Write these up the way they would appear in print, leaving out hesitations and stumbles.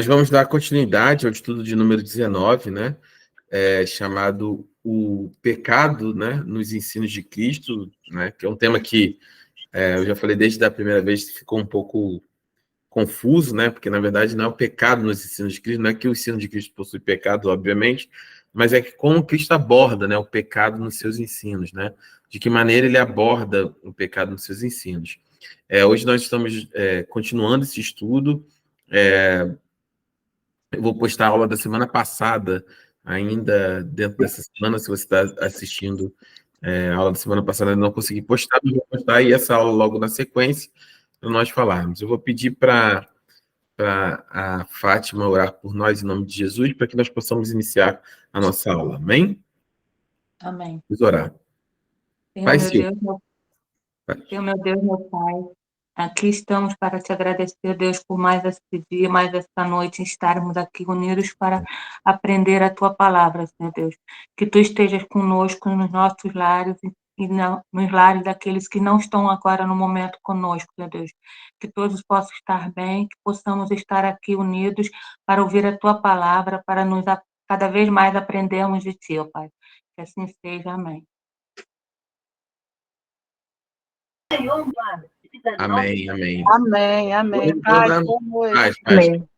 Nós vamos dar continuidade ao estudo de número 19, né? Chamado O Pecado, né, nos Ensinos de Cristo, né? Que é um tema que eu já falei desde a primeira vez, ficou um pouco confuso, né? Porque, na verdade, não é o pecado nos ensinos de Cristo, não é que o ensino de Cristo possui pecado, obviamente, mas é que como Cristo aborda, né, o pecado nos seus ensinos, né? De que maneira ele aborda o pecado nos seus ensinos. Hoje nós estamos continuando esse estudo. Eu vou postar a aula da semana passada, ainda dentro dessa semana, se você está assistindo a aula da semana passada, eu não consegui postar, mas vou postar aí essa aula logo na sequência, para nós falarmos. Eu vou pedir para a Fátima orar por nós, em nome de Jesus, para que nós possamos iniciar a nossa aula. Amém? Amém. Vamos orar. Senhor, meu Deus, meu Pai, aqui estamos para te agradecer, Deus, por mais esse dia, mais esta noite, estarmos aqui unidos para aprender a Tua palavra, Senhor Deus. Que Tu estejas conosco nos nossos lares e nos lares daqueles que não estão agora no momento conosco, Senhor Deus. Que todos possam estar bem, que possamos estar aqui unidos para ouvir a Tua palavra, para nos cada vez mais aprendermos de Ti, ó Pai. Que assim seja. Amém. Amém, amém. Amém, amém. Amém.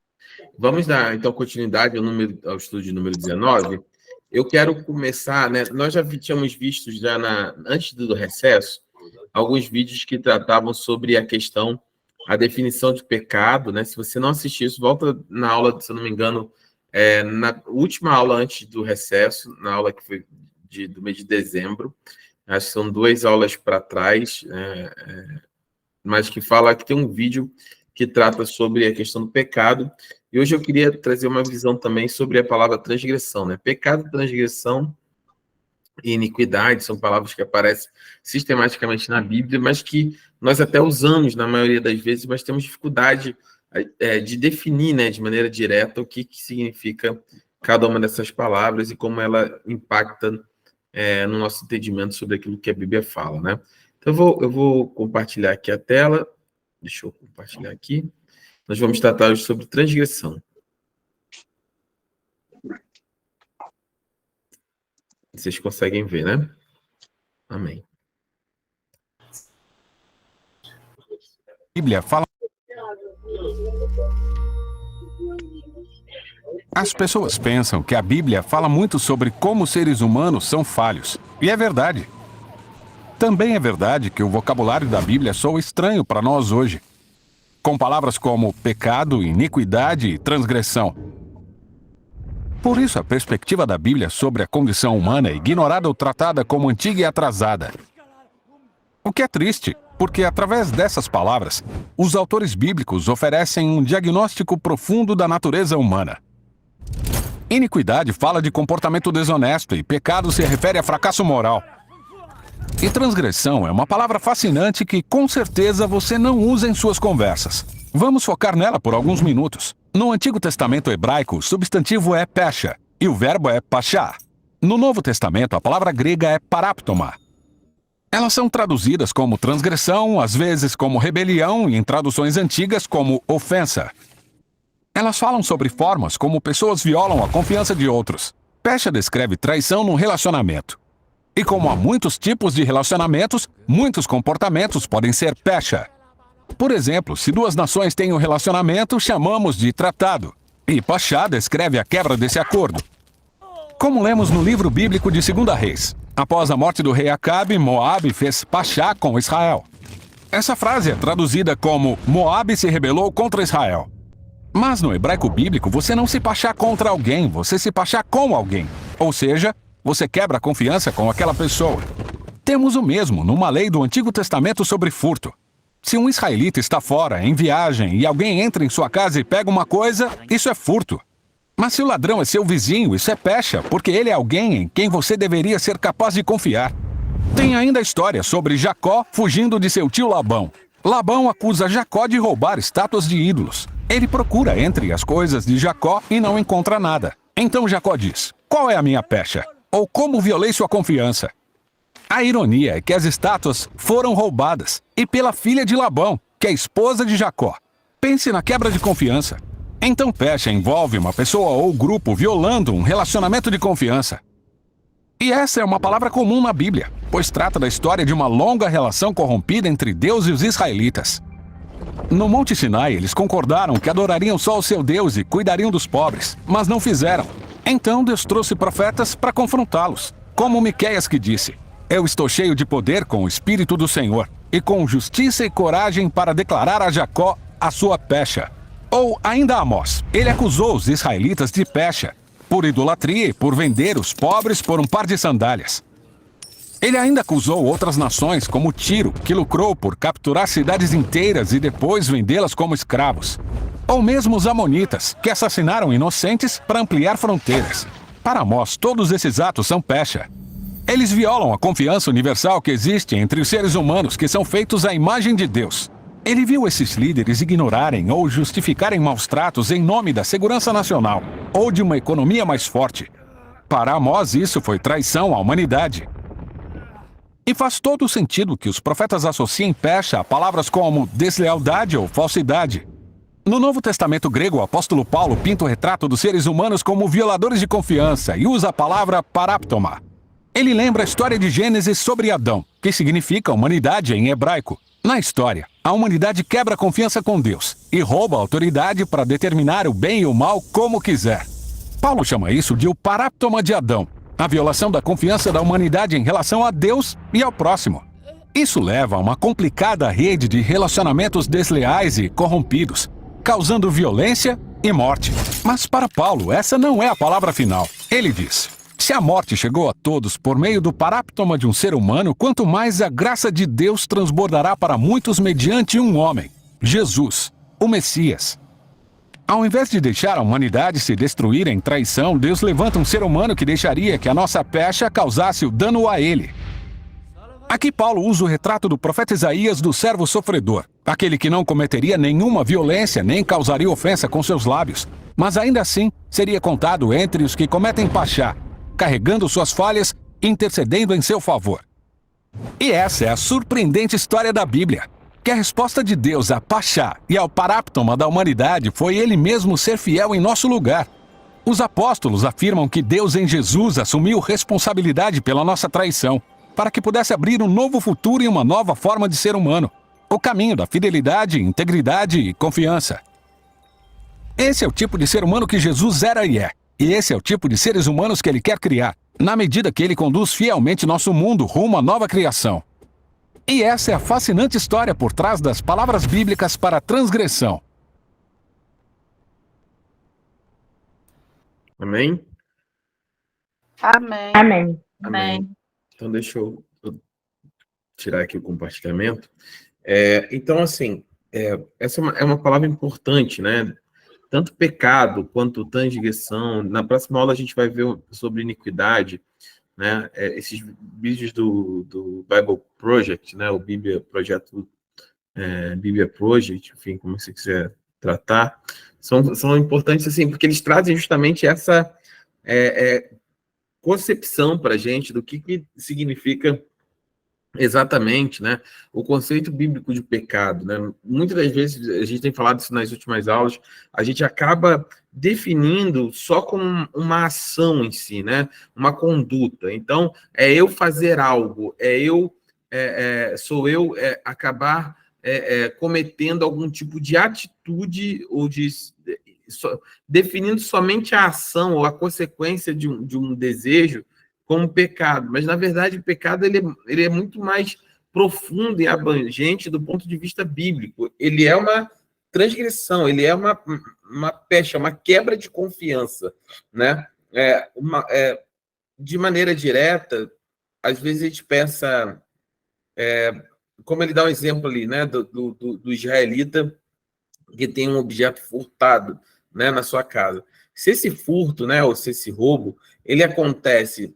Vamos dar, então, continuidade ao estudo de número 19. Eu quero começar, né? Nós já tínhamos visto, antes do recesso, alguns vídeos que tratavam sobre a questão, a definição de pecado, né? Se você não assistiu isso, volta na aula, se eu não me engano, na última aula antes do recesso, na aula que foi do mês de dezembro. Acho que são 2 aulas para trás, mas que fala que tem um vídeo que trata sobre a questão do pecado. E hoje eu queria trazer uma visão também sobre a palavra transgressão, né? Pecado, transgressão e iniquidade são palavras que aparecem sistematicamente na Bíblia, mas que nós até usamos na maioria das vezes, mas temos dificuldade de definir, né, de maneira direta o que significa cada uma dessas palavras e como ela impacta no nosso entendimento sobre aquilo que a Bíblia fala, né? Então, eu vou compartilhar aqui a tela. Deixa eu compartilhar aqui. Nós vamos tratar hoje sobre transgressão. Vocês conseguem ver, né? Amém. A Bíblia fala... As pessoas pensam que a Bíblia fala muito sobre como os seres humanos são falhos. E é verdade. Também é verdade que o vocabulário da Bíblia soa estranho para nós hoje, com palavras como pecado, iniquidade e transgressão. Por isso, a perspectiva da Bíblia sobre a condição humana é ignorada ou tratada como antiga e atrasada. O que é triste, porque através dessas palavras, os autores bíblicos oferecem um diagnóstico profundo da natureza humana. Iniquidade fala de comportamento desonesto e pecado se refere a fracasso moral. E transgressão é uma palavra fascinante que, com certeza, você não usa em suas conversas. Vamos focar nela por alguns minutos. No Antigo Testamento hebraico, o substantivo é pesha e o verbo é pachá. No Novo Testamento, a palavra grega é paraptoma. Elas são traduzidas como transgressão, às vezes como rebelião e em traduções antigas como ofensa. Elas falam sobre formas como pessoas violam a confiança de outros. Pesha descreve traição num relacionamento. E como há muitos tipos de relacionamentos, muitos comportamentos podem ser pesha. Por exemplo, se 2 nações têm um relacionamento, chamamos de tratado. E pachá descreve a quebra desse acordo. Como lemos no livro bíblico de 2 Reis, após a morte do rei Acabe, Moabe fez pachá com Israel. Essa frase é traduzida como Moabe se rebelou contra Israel. Mas no hebraico bíblico, você não se pachá contra alguém, você se pachá com alguém. Ou seja, você quebra a confiança com aquela pessoa. Temos o mesmo numa lei do Antigo Testamento sobre furto. Se um israelita está fora, em viagem, e alguém entra em sua casa e pega uma coisa, isso é furto. Mas se o ladrão é seu vizinho, isso é pecha, porque ele é alguém em quem você deveria ser capaz de confiar. Tem ainda a história sobre Jacó fugindo de seu tio Labão. Labão acusa Jacó de roubar estátuas de ídolos. Ele procura entre as coisas de Jacó e não encontra nada. Então Jacó diz: qual é a minha pecha? Ou como violei sua confiança? A ironia é que as estátuas foram roubadas, e pela filha de Labão, que é a esposa de Jacó. Pense na quebra de confiança. Então pecha envolve uma pessoa ou grupo violando um relacionamento de confiança. E essa é uma palavra comum na Bíblia, pois trata da história de uma longa relação corrompida entre Deus e os israelitas. No Monte Sinai, eles concordaram que adorariam só o seu Deus e cuidariam dos pobres, mas não fizeram. Então Deus trouxe profetas para confrontá-los, como Miqueias, que disse: "Eu estou cheio de poder com o Espírito do Senhor, e com justiça e coragem para declarar a Jacó a sua pecha." Ou ainda Amós, ele acusou os israelitas de pecha, por idolatria e por vender os pobres por um par de sandálias. Ele ainda acusou outras nações, como Tiro, que lucrou por capturar cidades inteiras e depois vendê-las como escravos. Ou mesmo os amonitas, que assassinaram inocentes para ampliar fronteiras. Para Amós, todos esses atos são pecha. Eles violam a confiança universal que existe entre os seres humanos que são feitos à imagem de Deus. Ele viu esses líderes ignorarem ou justificarem maus tratos em nome da segurança nacional ou de uma economia mais forte. Para Amós, isso foi traição à humanidade. E faz todo sentido que os profetas associem pecha a palavras como deslealdade ou falsidade. No Novo Testamento grego, o apóstolo Paulo pinta o retrato dos seres humanos como violadores de confiança e usa a palavra paraptoma. Ele lembra a história de Gênesis sobre Adão, que significa humanidade em hebraico. Na história, a humanidade quebra a confiança com Deus e rouba a autoridade para determinar o bem e o mal como quiser. Paulo chama isso de o paraptoma de Adão, a violação da confiança da humanidade em relação a Deus e ao próximo. Isso leva a uma complicada rede de relacionamentos desleais e corrompidos, causando violência e morte. Mas para Paulo, essa não é a palavra final. Ele diz: "Se a morte chegou a todos por meio do paraptoma de um ser humano, quanto mais a graça de Deus transbordará para muitos mediante um homem, Jesus, o Messias." Ao invés de deixar a humanidade se destruir em traição, Deus levanta um ser humano que deixaria que a nossa pecha causasse o dano a ele. Aqui Paulo usa o retrato do profeta Isaías do servo sofredor, aquele que não cometeria nenhuma violência nem causaria ofensa com seus lábios, mas ainda assim seria contado entre os que cometem pachá, carregando suas falhas e intercedendo em seu favor. E essa é a surpreendente história da Bíblia, que a resposta de Deus a pachá e ao paraptoma da humanidade foi Ele mesmo ser fiel em nosso lugar. Os apóstolos afirmam que Deus em Jesus assumiu responsabilidade pela nossa traição, para que pudesse abrir um novo futuro e uma nova forma de ser humano, o caminho da fidelidade, integridade e confiança. Esse é o tipo de ser humano que Jesus era e é. E esse é o tipo de seres humanos que Ele quer criar, na medida que Ele conduz fielmente nosso mundo rumo à nova criação. E essa é a fascinante história por trás das palavras bíblicas para a transgressão. Amém? Amém. Amém. Amém. Então, deixa eu tirar aqui o compartilhamento. Então, assim, essa é uma palavra importante, né? Tanto pecado quanto transgressão. Na próxima aula a gente vai ver sobre iniquidade, né? Esses vídeos do Bible Project, né? O Projeto Bíblia Project, enfim, como você quiser tratar, são importantes, assim, porque eles trazem justamente essa concepção para a gente do que significa exatamente, né, o conceito bíblico de pecado, né? Muitas das vezes, a gente tem falado isso nas últimas aulas, a gente acaba definindo só como uma ação em si, né? Uma conduta. Então, eu fazer algo, sou eu acabar cometendo algum tipo de atitude ou definindo somente a ação ou a consequência de um desejo como pecado. Mas, na verdade, o pecado ele é muito mais profundo e abrangente do ponto de vista bíblico. Ele é uma transgressão, ele é uma pecha, uma quebra de confiança, né? De maneira direta, às vezes a gente pensa, como ele dá um exemplo ali, né, do israelita que tem um objeto furtado, né, na sua casa. Se esse furto, né, ou se esse roubo, ele acontece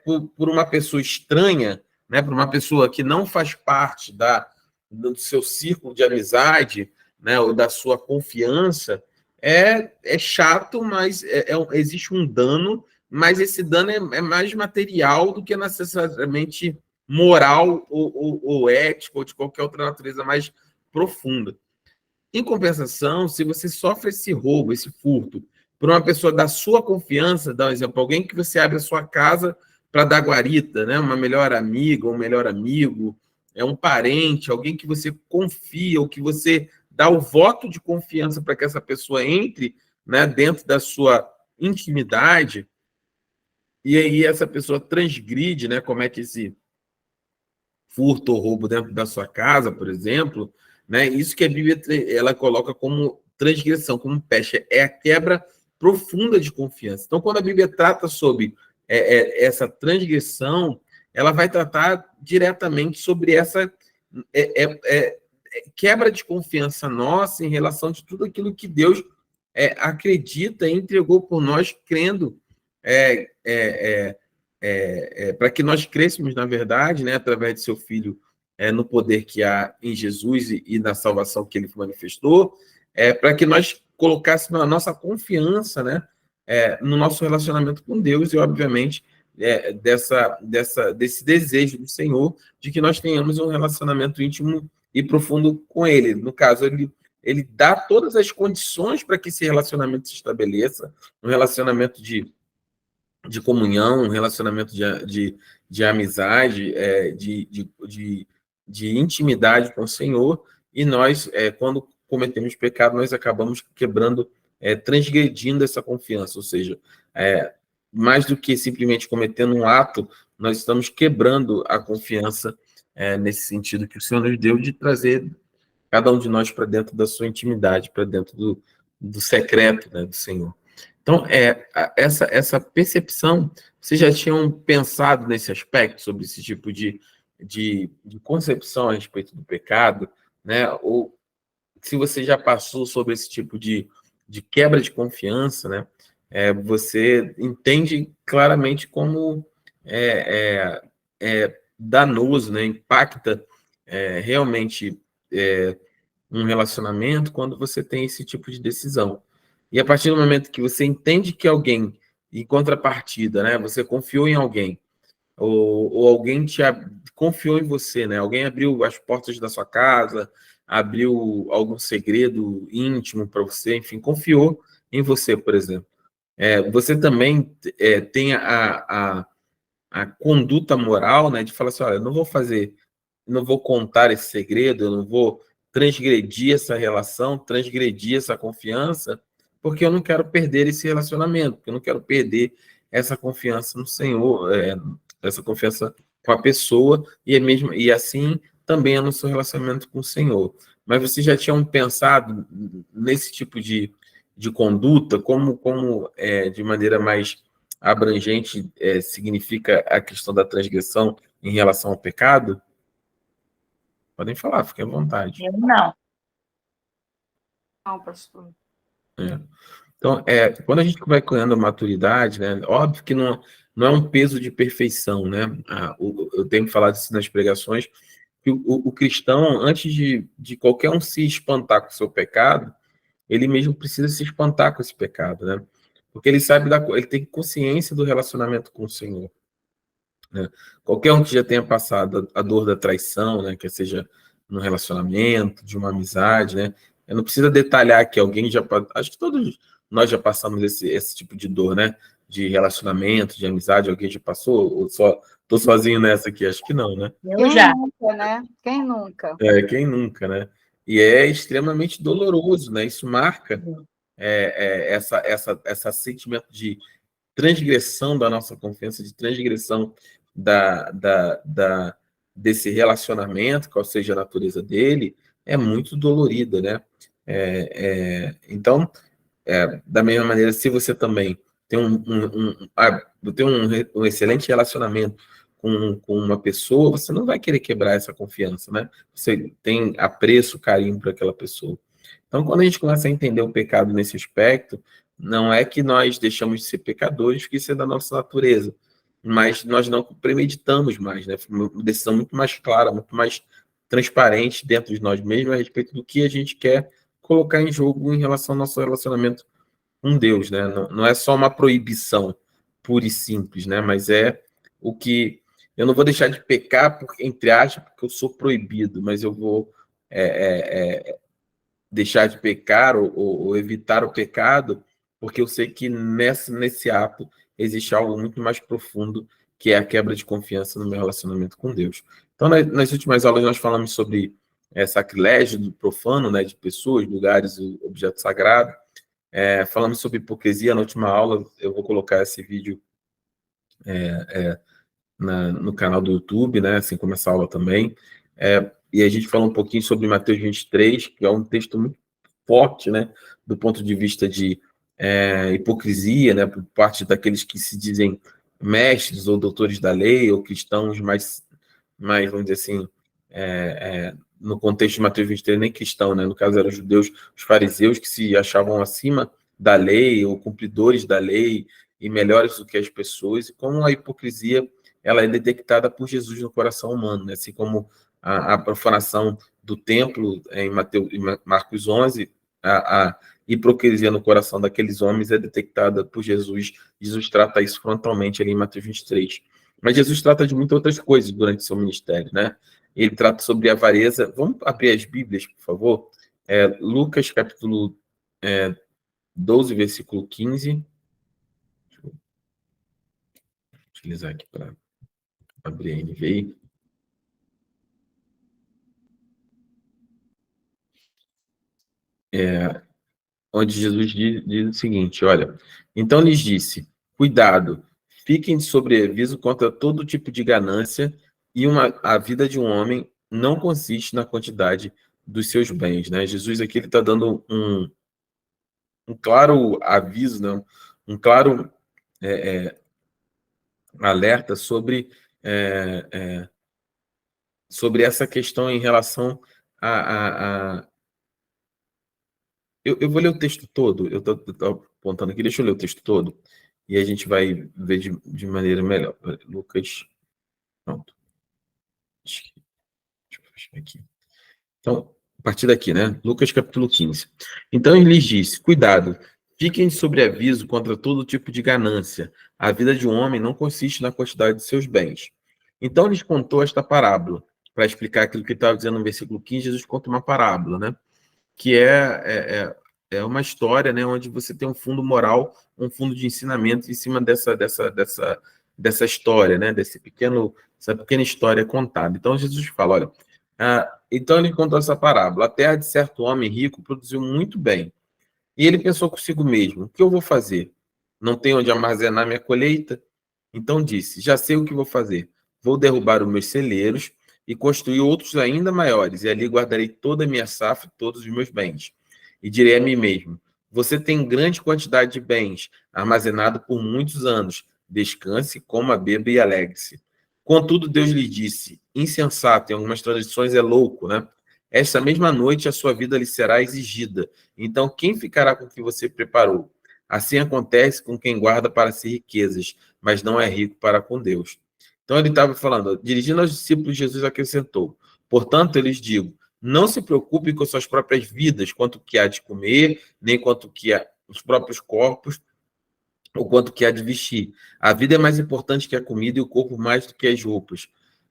por uma pessoa estranha, né, por uma pessoa que não faz parte do seu círculo de amizade, né, ou da sua confiança, é chato, mas existe um dano, mas esse dano é mais material do que necessariamente moral ou ético, ou de qualquer outra natureza mais profunda. Em compensação, se você sofre esse roubo, esse furto, por uma pessoa da sua confiança, dá um exemplo, alguém que você abre a sua casa para dar guarita, né? Uma melhor amiga, um melhor amigo, um parente, alguém que você confia, ou que você dá o voto de confiança para que essa pessoa entre, né, dentro da sua intimidade, e aí essa pessoa transgride, né, comete esse furto ou roubo dentro da sua casa, por exemplo, né? Isso que a Bíblia ela coloca como transgressão, como peste, é a quebra profunda de confiança. Então, quando a Bíblia trata sobre essa transgressão, ela vai tratar diretamente sobre essa quebra de confiança nossa em relação de tudo aquilo que Deus acredita e entregou por nós, crendo para que nós crescêssemos, na verdade, né, através de seu Filho, no poder que há em Jesus e na salvação que ele manifestou, para que nós colocássemos a nossa confiança, né, no nosso relacionamento com Deus e, obviamente, desse desejo do Senhor de que nós tenhamos um relacionamento íntimo e profundo com Ele. No caso, ele dá todas as condições para que esse relacionamento se estabeleça, um relacionamento de comunhão, um relacionamento de amizade, de intimidade com o Senhor, e nós, quando cometemos pecado, nós acabamos quebrando, transgredindo essa confiança, ou seja, mais do que simplesmente cometendo um ato, nós estamos quebrando a confiança nesse sentido que o Senhor nos deu de trazer cada um de nós para dentro da sua intimidade, para dentro do secreto, né, do Senhor. Então, essa percepção, vocês já tinham pensado nesse aspecto, sobre esse tipo de concepção a respeito do pecado, né? Ou se você já passou sobre esse tipo de quebra de confiança, né? Você entende claramente como danoso, né? Impacta realmente um relacionamento quando você tem esse tipo de decisão. E a partir do momento que você entende que alguém, em contrapartida, né, você confiou em alguém, ou alguém confiou em você, né? Alguém abriu as portas da sua casa, abriu algum segredo íntimo para você, enfim, confiou em você, por exemplo. Você também tem a conduta moral, né, de falar assim, olha, eu não vou contar esse segredo, eu não vou transgredir essa relação, transgredir essa confiança, porque eu não quero perder esse relacionamento, porque eu não quero perder essa confiança no Senhor, essa confiança com a pessoa, e assim também é no seu relacionamento com o Senhor. Mas vocês já tinham pensado nesse tipo de conduta, como de maneira mais abrangente significa a questão da transgressão em relação ao pecado? Podem falar, fiquem à vontade. Eu não. Não, pastor. Então, quando a gente vai ganhando a maturidade, né, óbvio que não é um peso de perfeição, né? Eu tenho falado isso nas pregações, que o cristão, antes de qualquer um se espantar com o seu pecado, ele mesmo precisa se espantar com esse pecado, né? Porque ele sabe, ele tem consciência do relacionamento com o Senhor, né? Qualquer um que já tenha passado a dor da traição, né, que seja no relacionamento, de uma amizade, né? Eu não preciso detalhar que alguém já... Acho que todos nós já passamos esse tipo de dor, né? De relacionamento, de amizade, alguém já passou? Ou só tô sozinho nessa aqui? Acho que não, né? Eu já. Quem nunca, né? Quem nunca? Quem nunca, né? E é extremamente doloroso, né? Isso marca essa sentimento de transgressão da nossa confiança, de transgressão desse relacionamento, qual seja a natureza dele, é muito dolorida, né? Então, da mesma maneira, se você também tem um excelente relacionamento com uma pessoa, você não vai querer quebrar essa confiança, né? Você tem apreço, carinho por aquela pessoa. Então, quando a gente começa a entender o pecado nesse aspecto, não é que nós deixamos de ser pecadores, porque isso é da nossa natureza, mas nós não premeditamos mais, né? Uma decisão muito mais clara, muito mais transparente dentro de nós mesmos a respeito do que a gente quer colocar em jogo em relação ao nosso relacionamento com Deus, né? Não é só uma proibição pura e simples, né? Mas é o que eu não vou deixar de pecar, entre aspas, porque eu sou proibido, mas eu vou deixar de pecar ou evitar o pecado, porque eu sei que nesse ato existe algo muito mais profundo, que é a quebra de confiança no meu relacionamento com Deus. Então, nas últimas aulas, nós falamos sobre sacrilégio do profano, né, de pessoas, lugares, objeto sagrado. Falamos sobre hipocrisia na última aula. Eu vou colocar esse vídeo no canal do YouTube, né, assim como essa aula também. E a gente falou um pouquinho sobre Mateus 23, que é um texto muito forte, né, do ponto de vista de hipocrisia, né, por parte daqueles que se dizem mestres ou doutores da lei, ou cristãos mais vamos dizer assim, no contexto de Mateus 23, nem cristão, né, no caso eram os judeus, os fariseus, que se achavam acima da lei, ou cumpridores da lei, e melhores do que as pessoas, e como a hipocrisia ela é detectada por Jesus no coração humano, né, assim como a profanação do templo em Marcos 11, a hipocrisia no coração daqueles homens é detectada por Jesus. Jesus trata isso frontalmente ali em Mateus 23. Mas Jesus trata de muitas outras coisas durante seu ministério, né? Ele trata sobre a avareza. Vamos abrir as Bíblias, por favor? Lucas, capítulo 12, versículo 15. Deixa eu utilizar aqui para abrir a NVI. Onde Jesus diz o seguinte, olha, então lhes disse, cuidado, fiquem de sobreaviso contra todo tipo de ganância, e a vida de um homem não consiste na quantidade dos seus bens, né? Jesus aqui ele está dando um claro aviso, né? Um claro alerta sobre essa questão em relação a eu vou ler o texto todo, eu estou apontando aqui, deixa eu ler o texto todo, e a gente vai ver de maneira melhor. Lucas, pronto. Deixa eu fechar aqui. Então, a partir daqui, né? Lucas capítulo 15. Então ele lhes disse, cuidado, fiquem de sobreaviso contra todo tipo de ganância. A vida de um homem não consiste na quantidade de seus bens. Então lhes contou esta parábola. Para explicar aquilo que ele estava dizendo no versículo 15, Jesus conta uma parábola, né? Que é uma história, né, onde você tem um fundo moral, um fundo de ensinamento em cima dessa história, né, essa pequena história contada. Então Jesus fala, olha, então ele contou essa parábola. A terra de certo homem rico produziu muito bem. E ele pensou consigo mesmo, o que eu vou fazer? Não tenho onde armazenar minha colheita? Então disse, já sei o que vou fazer. Vou derrubar os meus celeiros e construir outros ainda maiores, e ali guardarei toda a minha safra e todos os meus bens. E direi a mim mesmo, você tem grande quantidade de bens, armazenado por muitos anos. Descanse, coma, beba e alegre-se. Contudo, Deus lhe disse, insensato, em algumas tradições é louco, né? Esta mesma noite a sua vida lhe será exigida. Então, quem ficará com o que você preparou? Assim acontece com quem guarda para si riquezas, mas não é rico para com Deus. Então ele estava falando, dirigindo aos discípulos, Jesus acrescentou, portanto, eu lhes digo, não se preocupe com suas próprias vidas, quanto que há de comer, nem quanto que há os próprios corpos, ou quanto que há de vestir. A vida é mais importante que a comida e o corpo mais do que as roupas.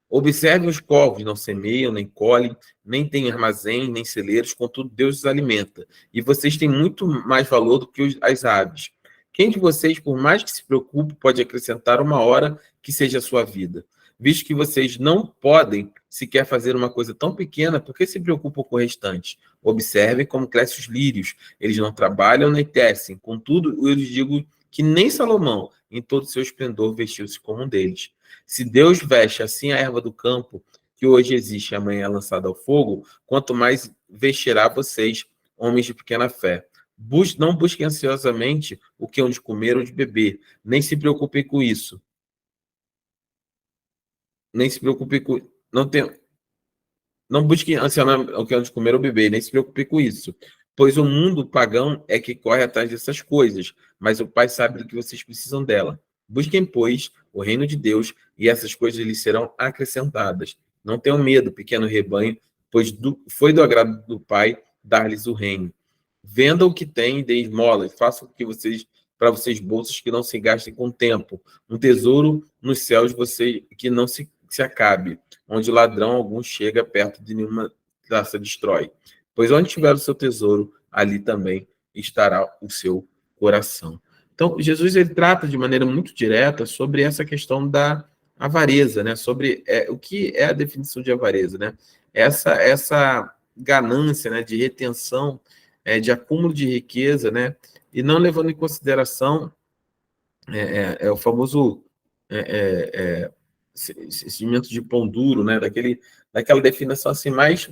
Observem os corvos, não semeiam, nem colhem, nem têm armazém, nem celeiros, contudo Deus os alimenta. E vocês têm muito mais valor do que as aves. Quem de vocês, por mais que se preocupe, pode acrescentar uma hora que seja a sua vida? Visto que vocês não podem sequer fazer uma coisa tão pequena, por que se preocupam com o restante? Observem como crescem os lírios. Eles não trabalham nem tecem. Contudo, eu lhes digo que nem Salomão, em todo o seu esplendor, vestiu-se como um deles. Se Deus veste assim a erva do campo, que hoje existe e amanhã é lançada ao fogo, quanto mais vestirá vocês, homens de pequena fé. Não busquem ansiosamente o que hão de comer ou de beber, nem se preocupem com isso. Nem se preocupem com... Não busquem ansiosamente o que hão de comer ou beber, nem se preocupem com isso. Pois o mundo pagão é que corre atrás dessas coisas, mas o Pai sabe do que vocês precisam dela. Busquem, pois, o reino de Deus, e essas coisas lhes serão acrescentadas. Não tenham medo, pequeno rebanho, pois foi do agrado do Pai dar-lhes o reino. Vendam o que têm e deem esmola, e façam para vocês bolsas que não se gastem com o tempo, um tesouro nos céus que não se acabe, onde o ladrão algum chega perto de nenhuma traça destrói. pois onde tiver o seu tesouro, ali também estará o seu coração. Então, Jesus ele trata de maneira muito direta sobre essa questão da avareza, né? Sobre o que é a definição de avareza, né? Essa ganância, né? De retenção, de acúmulo de riqueza, né? E não levando em consideração o famoso sentimento de pão duro, né? Daquela definição assim mais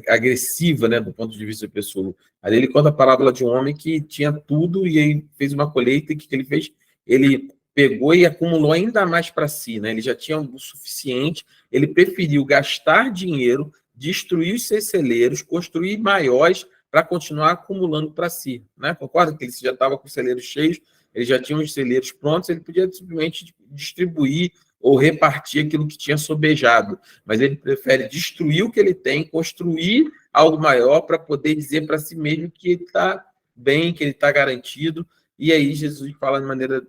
agressiva, né? Do ponto de vista pessoal. Ali ele conta a parábola de um homem que tinha tudo e aí fez uma colheita e o que ele fez? Ele pegou e acumulou ainda mais para si, né? Ele já tinha o suficiente, ele preferiu gastar dinheiro, destruir os seus celeiros, construir maiores para continuar acumulando para si, né? Concorda que ele já estava com os celeiros cheios, ele já tinha os celeiros prontos, ele podia simplesmente distribuir ou repartir aquilo que tinha sobejado, mas ele prefere destruir o que ele tem, construir algo maior para poder dizer para si mesmo que ele está bem, que ele está garantido. E aí Jesus fala de maneira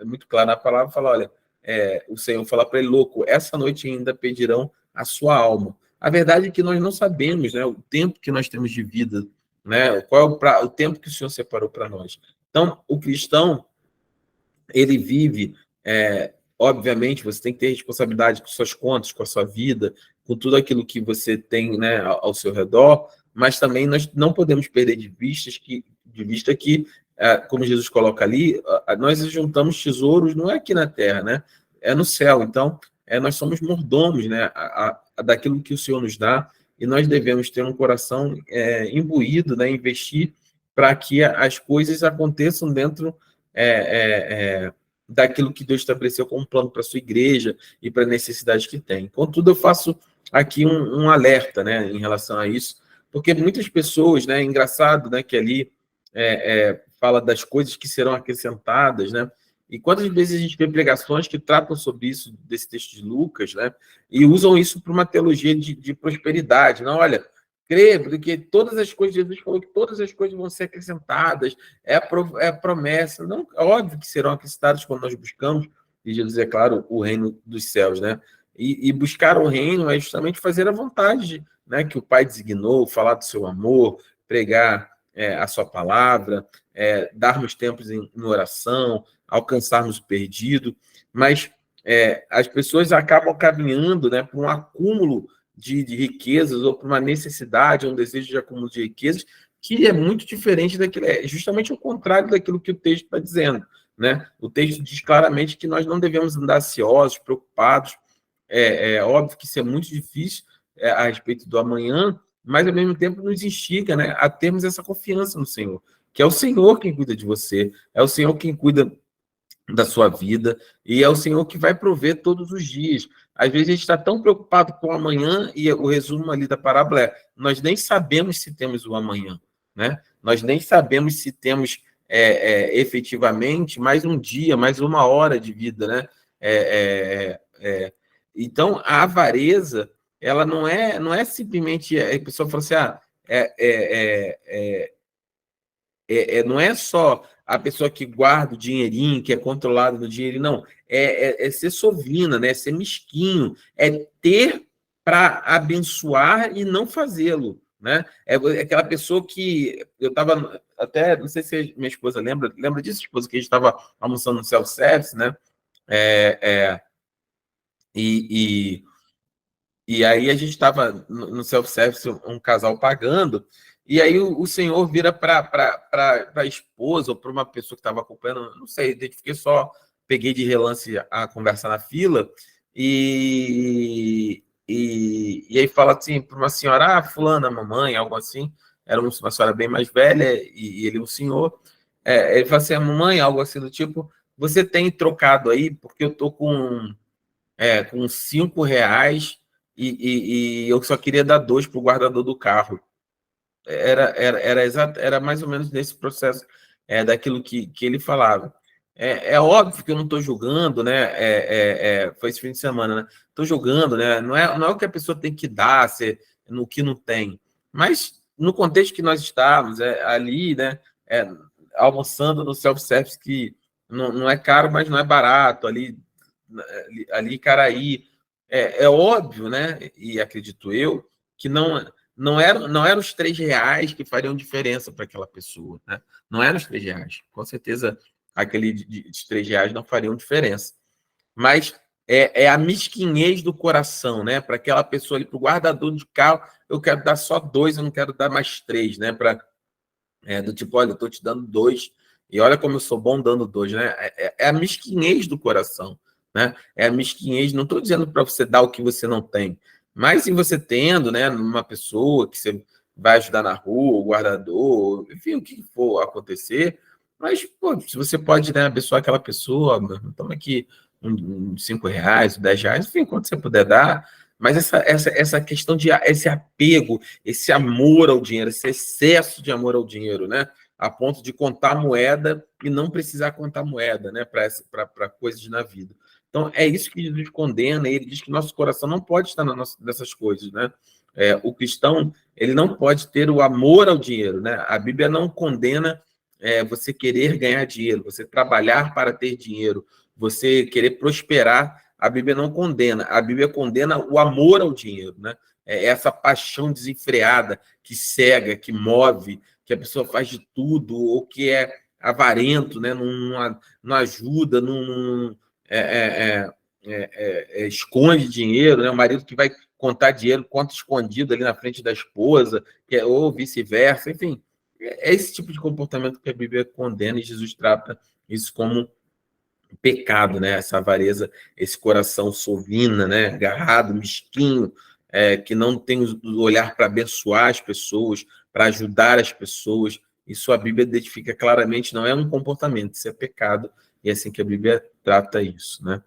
muito clara na palavra, fala, olha, o Senhor fala para ele, louco, essa noite ainda pedirão a sua alma. A verdade é que nós não sabemos, né, o tempo que nós temos de vida, né, qual é o tempo que o Senhor separou para nós. Então, o cristão, ele vive, obviamente, você tem que ter responsabilidade com suas contas, com a sua vida, com tudo aquilo que você tem, né, ao seu redor, mas também nós não podemos perder de vista que como Jesus coloca ali, nós juntamos tesouros, não é aqui na terra, né? É no céu. Então, nós somos mordomos, né? Daquilo que o Senhor nos dá, e nós devemos ter um coração imbuído, né? Investir para que as coisas aconteçam dentro daquilo que Deus estabeleceu como plano para a sua igreja e para a necessidade que tem. Contudo, eu faço aqui um alerta, né? Em relação a isso, porque muitas pessoas, né? Engraçado, né? Que ali fala das coisas que serão acrescentadas, né? E quantas vezes a gente vê pregações que tratam sobre isso, desse texto de Lucas, né? E usam isso para uma teologia de prosperidade. Não, olha, crê, porque todas as coisas, Jesus falou que todas as coisas vão ser acrescentadas, é a promessa. Não, é óbvio que serão acrescentadas quando nós buscamos, e Jesus é claro, o reino dos céus, né? E buscar o reino é justamente fazer a vontade, né? Que o Pai designou, falar do seu amor, pregar a sua palavra, darmos tempos em oração, alcançarmos o perdido, mas as pessoas acabam caminhando, né, para um acúmulo de riquezas ou para uma necessidade, um desejo de acúmulo de riquezas que é muito diferente daquilo, justamente o contrário daquilo que o texto está dizendo, né? O texto diz claramente que nós não devemos andar ansiosos, preocupados. É óbvio que isso é muito difícil a respeito do amanhã, mas ao mesmo tempo nos instiga, né, a termos essa confiança no Senhor, que é o Senhor quem cuida de você, é o Senhor quem cuida da sua vida, e é o Senhor que vai prover todos os dias. Às vezes a gente está tão preocupado com o amanhã, e o resumo ali da parábola nós nem sabemos se temos o amanhã, né? Nós nem sabemos se temos efetivamente mais um dia, mais uma hora de vida, né? Então, a avareza, ela não é simplesmente a pessoa fala assim, não é só a pessoa que guarda o dinheirinho, que é controlada no dinheiro, não. É ser sovina, né? É ser mesquinho, é ter para abençoar e não fazê-lo, né? É aquela pessoa que eu estava até, não sei se minha esposa lembra disso, esposa, que a gente estava almoçando no self-service, né? E aí a gente estava no self-service, um casal pagando, e aí o senhor vira para a esposa ou para uma pessoa que estava acompanhando, não sei, identifiquei só, peguei de relance a conversa na fila, e aí fala assim para uma senhora, fulana, mamãe, algo assim, era uma senhora bem mais velha, e ele, o senhor, ele fala assim, mamãe, algo assim do tipo, você tem trocado aí, porque eu estou com R$ 5 e eu só queria dar 2 para o guardador do carro. Era mais ou menos nesse processo daquilo que ele falava. É óbvio que eu não estou julgando, né? Foi esse fim de semana, né? Estou julgando, né? Não é o que a pessoa tem que dar, no que não tem. Mas no contexto que nós estávamos, ali, né? Almoçando no self-service, que não é caro, mas não é barato, ali Caraí. É óbvio, né? E acredito eu, que não não eram os R$ 3 que fariam diferença para aquela pessoa, né? Não eram os R$ 3. Com certeza, aquele de R$ 3 não fariam diferença. Mas é a mesquinhez do coração, né? Para aquela pessoa ali, para o guardador de carro, eu quero dar só 2, eu não quero dar mais 3, né? Do tipo, olha, eu estou te dando 2, e olha como eu sou bom dando 2, né? É a mesquinhez do coração, né? É a mesquinhez, não estou dizendo para você dar o que você não tem, mas em você tendo, né, uma pessoa que você vai ajudar na rua, o guardador, enfim, o que for acontecer, mas, pô, se você pode, né, abençoar aquela pessoa, toma aqui uns R$ 5, R$ 10, enfim, quanto você puder dar, mas essa questão de esse apego, esse amor ao dinheiro, esse excesso de amor ao dinheiro, né? A ponto de contar moeda e não precisar contar moeda, né? Para coisas na vida. Então, é isso que Jesus condena. Ele diz que nosso coração não pode estar nessas coisas, né? O cristão, ele não pode ter o amor ao dinheiro, né? A Bíblia não condena você querer ganhar dinheiro, você trabalhar para ter dinheiro, você querer prosperar. A Bíblia não condena, a Bíblia condena o amor ao dinheiro, né? Essa paixão desenfreada que cega, que move, que a pessoa faz de tudo, ou que é avarento, né? Não ajuda, esconde dinheiro, né? O marido que vai contar dinheiro, conta escondido ali na frente da esposa, ou vice-versa, enfim. É esse tipo de comportamento que a Bíblia condena e Jesus trata isso como pecado, né? Essa avareza, esse coração sovina, né? Agarrado, mesquinho, que não tem o olhar para abençoar as pessoas, para ajudar as pessoas. Isso a Bíblia identifica claramente, não é um comportamento, isso é pecado, e é assim que a Bíblia trata isso, né?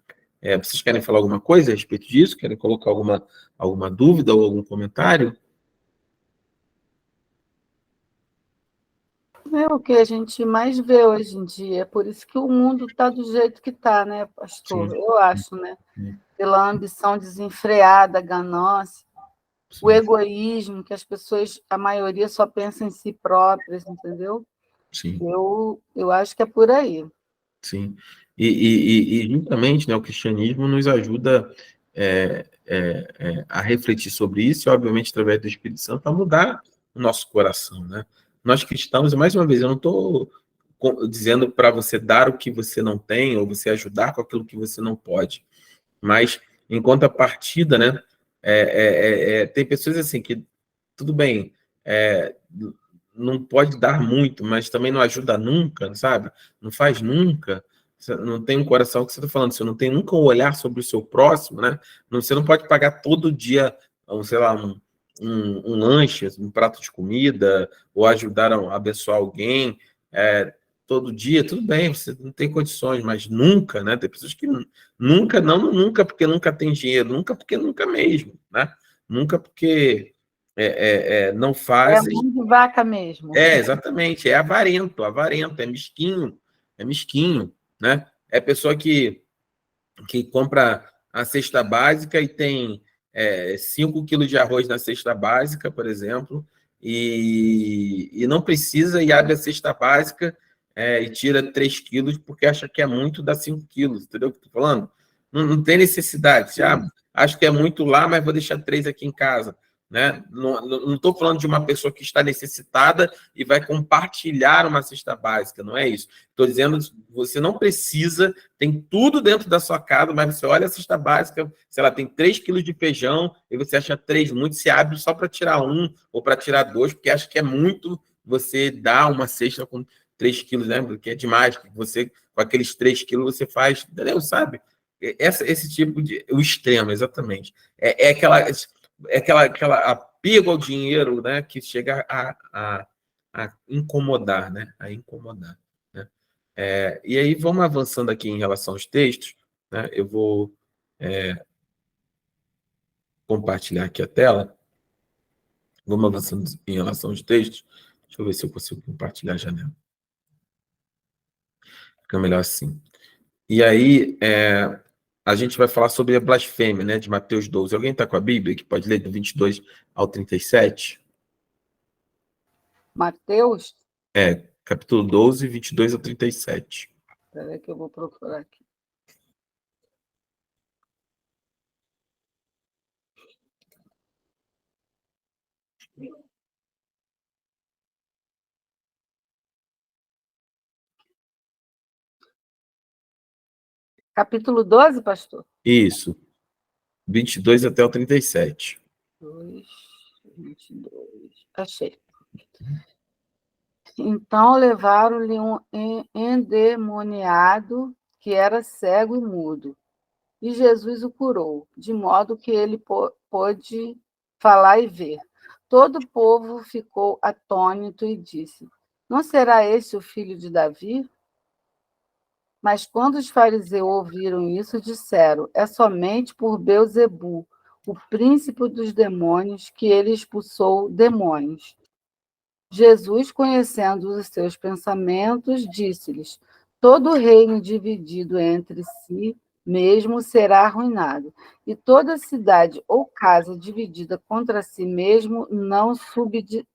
Vocês querem falar alguma coisa a respeito disso? Querem colocar alguma dúvida ou algum comentário? É o que a gente mais vê hoje em dia, é por isso que o mundo está do jeito que está, né, pastor? Sim. Eu acho, né? Sim. Pela ambição desenfreada, a ganância, Sim. o egoísmo, que as pessoas, a maioria só pensa em si próprias, entendeu? Sim. Eu acho que é por aí. Sim. E justamente, né, o cristianismo nos ajuda a refletir sobre isso e, obviamente, através do Espírito Santo, a mudar o nosso coração, né? Nós cristãos, e mais uma vez, eu não estou dizendo para você dar o que você não tem ou você ajudar com aquilo que você não pode, mas, em contrapartida, né, tem pessoas assim que, tudo bem, não pode dar muito, mas também não ajuda nunca, sabe? Não faz nunca. Você não tem um coração que você está falando, você não tem nunca um olhar sobre o seu próximo, né? Você não pode pagar todo dia, sei lá, um lanche, um prato de comida, ou ajudar a abençoar alguém todo dia, tudo bem, você não tem condições, mas nunca, né? Tem pessoas que nunca, não nunca porque nunca tem dinheiro, nunca porque nunca mesmo, né? Nunca porque não É fazem. mão de vaca mesmo. Exatamente, é avarento, é mesquinho, né? É pessoa que compra a cesta básica e tem 5 quilos de arroz na cesta básica, por exemplo, e não precisa e abre a cesta básica e tira 3 quilos porque acha que é muito, dá 5 quilos, entendeu o que eu estou falando? Não tem necessidade. Acho que é muito lá, mas vou deixar 3 aqui em casa. Né? Não estou falando de uma pessoa que está necessitada e vai compartilhar uma cesta básica, não é isso. Estou dizendo que você não precisa, tem tudo dentro da sua casa, mas você olha a cesta básica, sei lá, tem 3 quilos de feijão, e você acha 3 muito, se abre só para tirar 1 ou para tirar 2, porque acha que é muito você dar uma cesta com 3 quilos, né? Porque é demais, que você, com aqueles 3 quilos, você faz, entendeu? Sabe? Esse tipo de. O extremo, exatamente. Aquela apego ao dinheiro, né, que chega a incomodar, né? A incomodar. Né? E aí, vamos avançando aqui em relação aos textos. Né? Eu vou compartilhar aqui a tela. Vamos avançando em relação aos textos. Deixa eu ver se eu consigo compartilhar a janela. Fica melhor assim. E aí, a gente vai falar sobre a blasfêmia, né, de Mateus 12. Alguém está com a Bíblia que pode ler do 22 ao 37? Mateus? Capítulo 12, 22 ao 37. Espera aí que eu vou procurar aqui. Capítulo 12, pastor? Isso. 22 até o 37. 22. Achei. Então levaram-lhe um endemoniado que era cego e mudo, e Jesus o curou, de modo que ele pôde falar e ver. Todo o povo ficou atônito e disse: Não será esse o filho de Davi? Mas quando os fariseus ouviram isso, disseram: É somente por Beelzebu, o príncipe dos demônios, que ele expulsou demônios. Jesus, conhecendo os seus pensamentos, disse-lhes: Todo reino dividido entre si mesmo será arruinado, e toda cidade ou casa dividida contra si mesmo não subsistirá.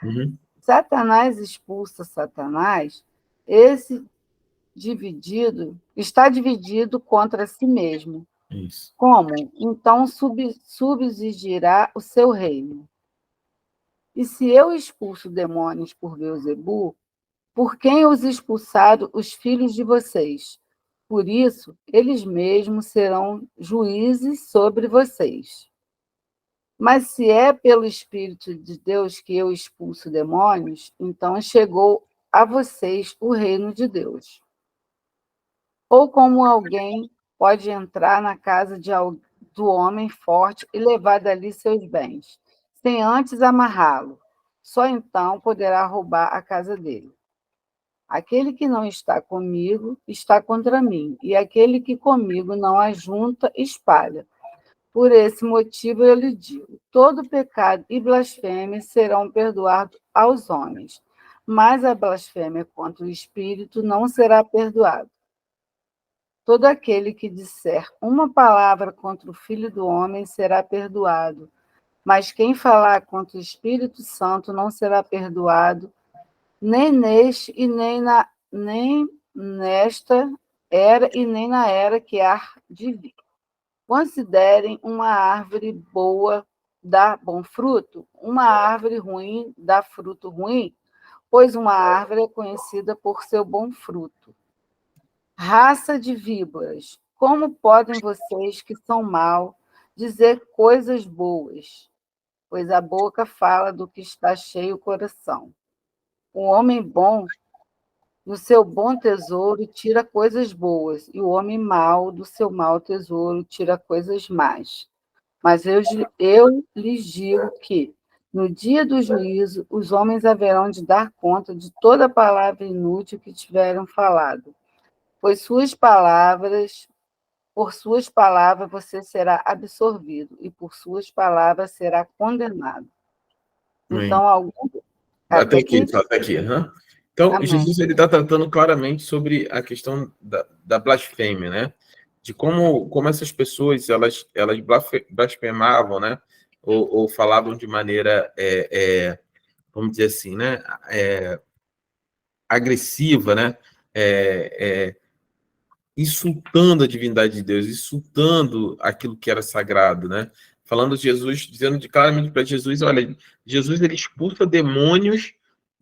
Uhum. Satanás expulsa Satanás, esse está dividido contra si mesmo. Isso. Como? Então subsistirá o seu reino. E se eu expulso demônios por Beelzebu, por quem os expulsaram os filhos de vocês? Por isso, eles mesmos serão juízes sobre vocês. Mas se é pelo Espírito de Deus que eu expulso demônios, então chegou a vocês o reino de Deus. Ou como alguém pode entrar na casa do homem forte e levar dali seus bens, sem antes amarrá-lo. Só então poderá roubar a casa dele. Aquele que não está comigo está contra mim, e aquele que comigo não ajunta, espalha. Por esse motivo eu lhe digo: todo pecado e blasfêmia serão perdoados aos homens, mas a blasfêmia contra o Espírito não será perdoada. Todo aquele que disser uma palavra contra o Filho do Homem será perdoado, mas quem falar contra o Espírito Santo não será perdoado, nem neste e nem nesta era e nem na era que há de vir. Considerem uma árvore boa dá bom fruto, uma árvore ruim dá fruto ruim, pois uma árvore é conhecida por seu bom fruto. Raça de víboras, como podem vocês que são maus dizer coisas boas? Pois a boca fala do que está cheio o coração. O homem bom, do seu bom tesouro, tira coisas boas, e o homem mau, do seu mau tesouro, tira coisas más. Mas eu lhes digo que, no dia do juízo, os homens haverão de dar conta de toda palavra inútil que tiveram falado. Por suas palavras você será absorvido, e por suas palavras será condenado. Então, até aqui. Uhum. Então, Amém. Jesus está tratando claramente sobre a questão da blasfêmia, né? De como essas pessoas elas blasfemavam, né? Ou falavam de maneira, vamos dizer assim, né? Agressiva, né? Insultando a divindade de Deus, insultando aquilo que era sagrado, né? Falando de Jesus, dizendo claramente para Jesus: olha, Jesus ele expulsa demônios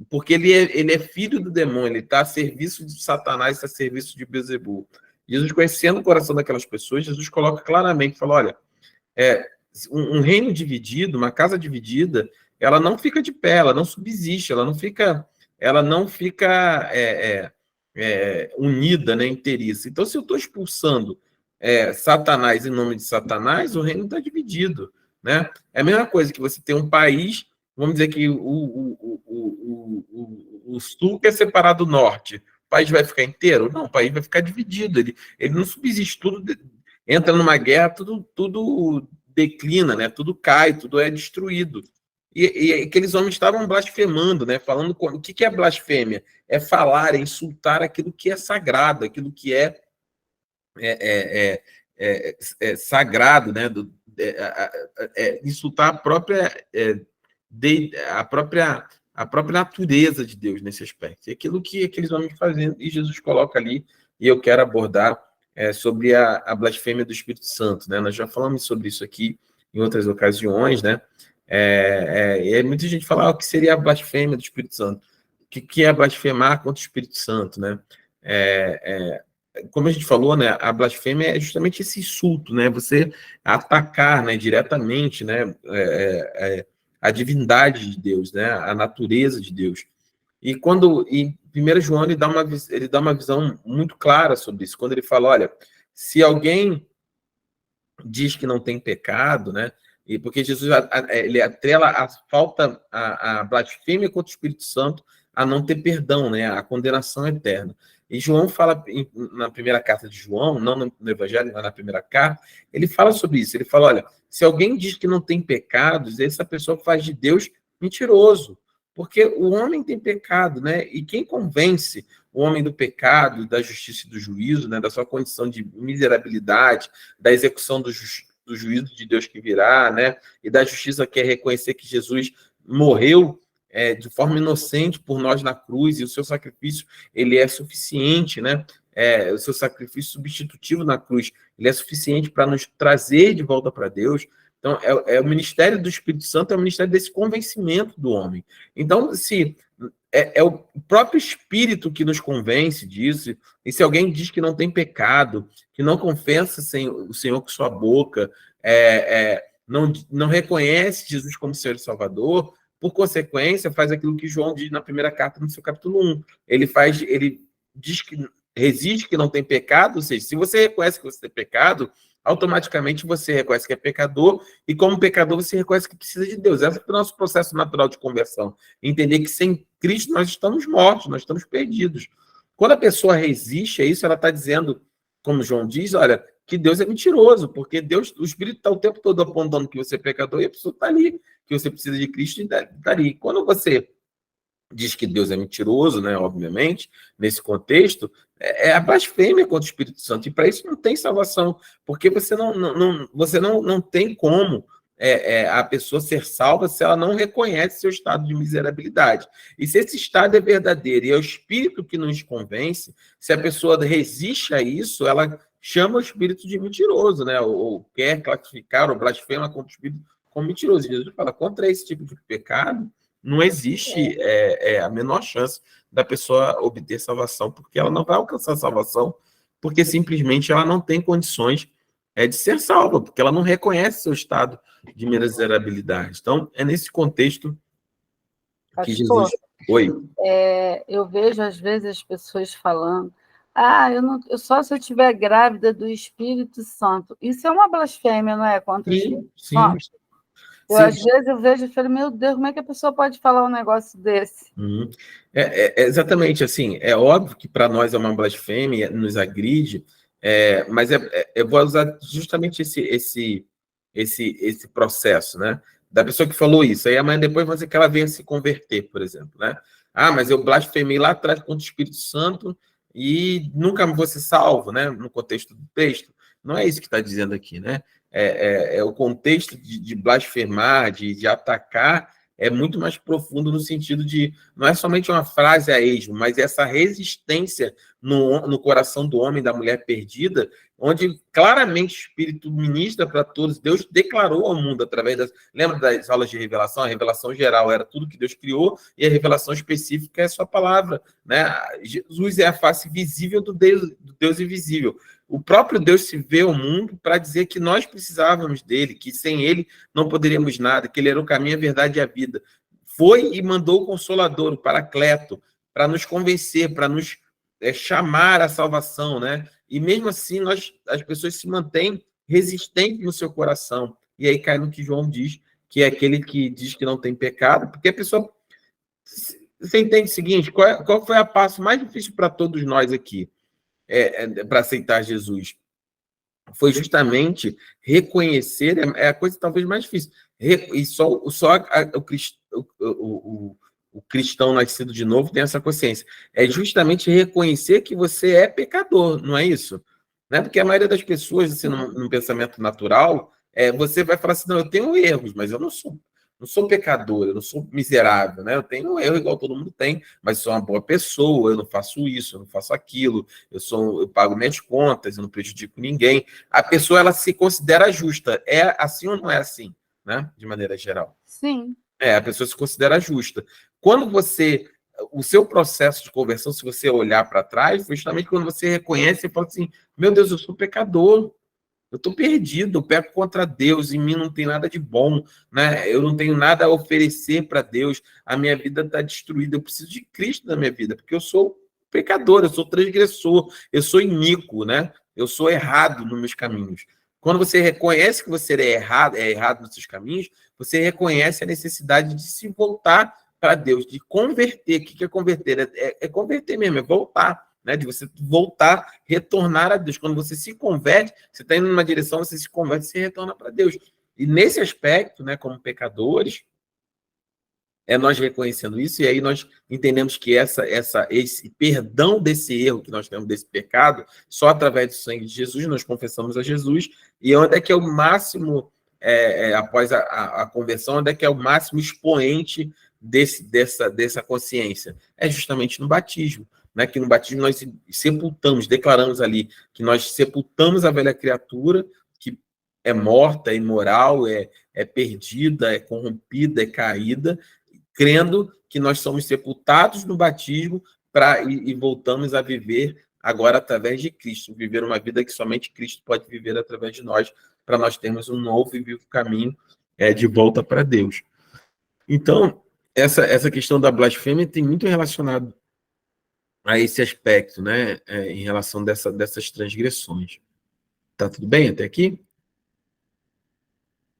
porque ele é filho do demônio, ele está a serviço de Satanás, está a serviço de Beelzebu. Jesus, conhecendo o coração daquelas pessoas, Jesus coloca claramente, fala: olha, um reino dividido, uma casa dividida, ela não fica de pé, ela não subsiste, ela não fica unida, né, inteiriça. Então, se eu estou expulsando Satanás em nome de Satanás, o reino está dividido, né? É a mesma coisa que você tem um país, vamos dizer que o sul quer separar do norte. O país vai ficar inteiro? Não, o país vai ficar dividido. Ele não subsiste, tudo entra numa guerra, tudo declina, né? Tudo cai, tudo é destruído. E aqueles homens estavam blasfemando, né? Falando o que é blasfêmia? É falar, é insultar aquilo que é sagrado, aquilo que é sagrado, né? Insultar a própria natureza de Deus nesse aspecto. E aquilo que aqueles homens fazendo, e Jesus coloca ali, e eu quero abordar sobre a blasfêmia do Espírito Santo, né? Nós já falamos sobre isso aqui em outras ocasiões, né? E muita gente fala o que seria a blasfêmia do Espírito Santo. que é blasfemar contra o Espírito Santo, né? Como a gente falou, né, a blasfêmia é justamente esse insulto, né? Você atacar, né, diretamente, né, a divindade de Deus, né, a natureza de Deus. E em 1 João ele dá uma visão muito clara sobre isso, quando ele fala, olha, se alguém diz que não tem pecado, né? E porque Jesus ele atrela a blasfêmia contra o Espírito Santo a não ter perdão, né? A condenação eterna. E João fala na primeira carta de João, não no Evangelho, mas na primeira carta, ele fala sobre isso. Ele fala, olha, se alguém diz que não tem pecados, essa pessoa faz de Deus mentiroso, porque o homem tem pecado, né? E quem convence o homem do pecado, da justiça e do juízo, né? Da sua condição de miserabilidade, da execução do juízo de Deus que virá, né? E da justiça que é reconhecer que Jesus morreu de forma inocente por nós na cruz, e o seu sacrifício ele é suficiente, né? O seu sacrifício substitutivo na cruz, ele é suficiente para nos trazer de volta para Deus. Então, o ministério do Espírito Santo é o ministério desse convencimento do homem. Então, se é o próprio Espírito que nos convence disso, e se alguém diz que não tem pecado, que não confessa o Senhor com sua boca, não reconhece Jesus como Senhor e Salvador, por consequência, faz aquilo que João diz na primeira carta, no seu capítulo 1. Ele diz que resiste que não tem pecado, ou seja, se você reconhece que você tem pecado, automaticamente você reconhece que é pecador, e como pecador você reconhece que precisa de Deus. Esse é o nosso processo natural de conversão. Entender que sem Cristo nós estamos mortos, nós estamos perdidos. Quando a pessoa resiste a isso, ela está dizendo, como João diz, olha, que Deus é mentiroso, porque Deus, o Espírito está o tempo todo apontando que você é pecador, e a pessoa está ali, que você precisa de Cristo e está ali. Quando você diz que Deus é mentiroso, né, obviamente, nesse contexto, é a blasfêmia contra o Espírito Santo, e para isso não tem salvação, porque você não tem como a pessoa ser salva se ela não reconhece seu estado de miserabilidade. E se esse estado é verdadeiro e é o Espírito que nos convence, se a pessoa resiste a isso, ela chama o Espírito de mentiroso, né, ou quer classificar ou blasfema contra o Espírito como mentiroso. E Jesus fala, contra esse tipo de pecado, não existe a menor chance da pessoa obter salvação, porque ela não vai alcançar salvação, porque simplesmente ela não tem condições de ser salva, porque ela não reconhece seu estado de miserabilidade. Então, é nesse contexto que Jesus... Oi. Eu vejo, às vezes, as pessoas falando, só se eu estiver grávida do Espírito Santo. Isso é uma blasfêmia, não é? Contra o Espírito Santo. Às vezes eu vejo e falo, meu Deus, como é que a pessoa pode falar um negócio desse? Exatamente, assim, é óbvio que para nós é uma blasfêmia, nos agride, mas eu vou usar justamente esse processo, né? Da pessoa que falou isso, aí amanhã depois vai dizer que ela venha se converter, por exemplo, né? Mas eu blasfemei lá atrás contra o Espírito Santo e nunca vou ser salvo, né? No contexto do texto. Não é isso que está dizendo aqui, né? O contexto de blasfemar, de atacar, é muito mais profundo no sentido de, não é somente uma frase a esmo, mas essa resistência no coração do homem, da mulher perdida, onde claramente o Espírito ministra para todos. Deus declarou ao mundo através das... Lembra das aulas de revelação? A revelação geral era tudo que Deus criou, e a revelação específica é a sua palavra, né? Jesus é a face visível do Deus invisível. O próprio Deus se vê ao mundo para dizer que nós precisávamos dele, que sem ele não poderíamos nada, que ele era o caminho, a verdade e a vida. Foi e mandou o Consolador, o Paracleto, para nos convencer, para nos chamar à salvação, né? E mesmo assim, as pessoas se mantêm resistentes no seu coração. E aí cai no que João diz, que é aquele que diz que não tem pecado, porque a pessoa... Você entende o seguinte, qual foi a passo mais difícil para todos nós aqui? Para aceitar Jesus, foi justamente reconhecer, a coisa talvez mais difícil, e só o cristão nascido de novo tem essa consciência, é justamente reconhecer que você é pecador, não é isso? Né? Porque a maioria das pessoas, assim, num pensamento natural, você vai falar assim, não, eu tenho erros, mas eu não sou pecador, eu não sou miserável, né? Eu tenho um erro igual todo mundo tem, mas sou uma boa pessoa, eu não faço isso, eu não faço aquilo, eu pago minhas contas, eu não prejudico ninguém. A pessoa, ela se considera justa. É assim ou não é assim, né? De maneira geral. Sim. A pessoa se considera justa. Quando você o seu processo de conversão, se você olhar para trás, foi justamente quando você reconhece e fala assim, meu Deus, eu sou pecador, eu estou perdido, eu peco contra Deus, em mim não tem nada de bom, né? Eu não tenho nada a oferecer para Deus, a minha vida está destruída, eu preciso de Cristo na minha vida, porque eu sou pecador, eu sou transgressor, eu sou iníquo, né? Eu sou errado nos meus caminhos. Quando você reconhece que você é errado nos seus caminhos, você reconhece a necessidade de se voltar para Deus, de converter. O que é converter? É converter mesmo, é voltar, né? De você voltar, retornar a Deus. Quando você se converte, você está indo numa direção, você se converte e se retorna para Deus. E nesse aspecto, né, como pecadores, é nós reconhecendo isso, e aí nós entendemos que esse perdão desse erro que nós temos, desse pecado, só através do sangue de Jesus, nós confessamos a Jesus, e onde é que é o máximo, após a conversão, onde é que é o máximo expoente dessa consciência? É justamente no batismo, né? Que no batismo nós sepultamos, declaramos ali que nós sepultamos a velha criatura, que é morta, é imoral, é perdida, é corrompida, é caída, crendo que nós somos sepultados no batismo e voltamos a viver agora através de Cristo, viver uma vida que somente Cristo pode viver através de nós, para nós termos um novo e vivo caminho de volta para Deus. Então, essa questão da blasfêmia tem muito relacionado a esse aspecto, né, em relação dessas transgressões. Tá tudo bem até aqui?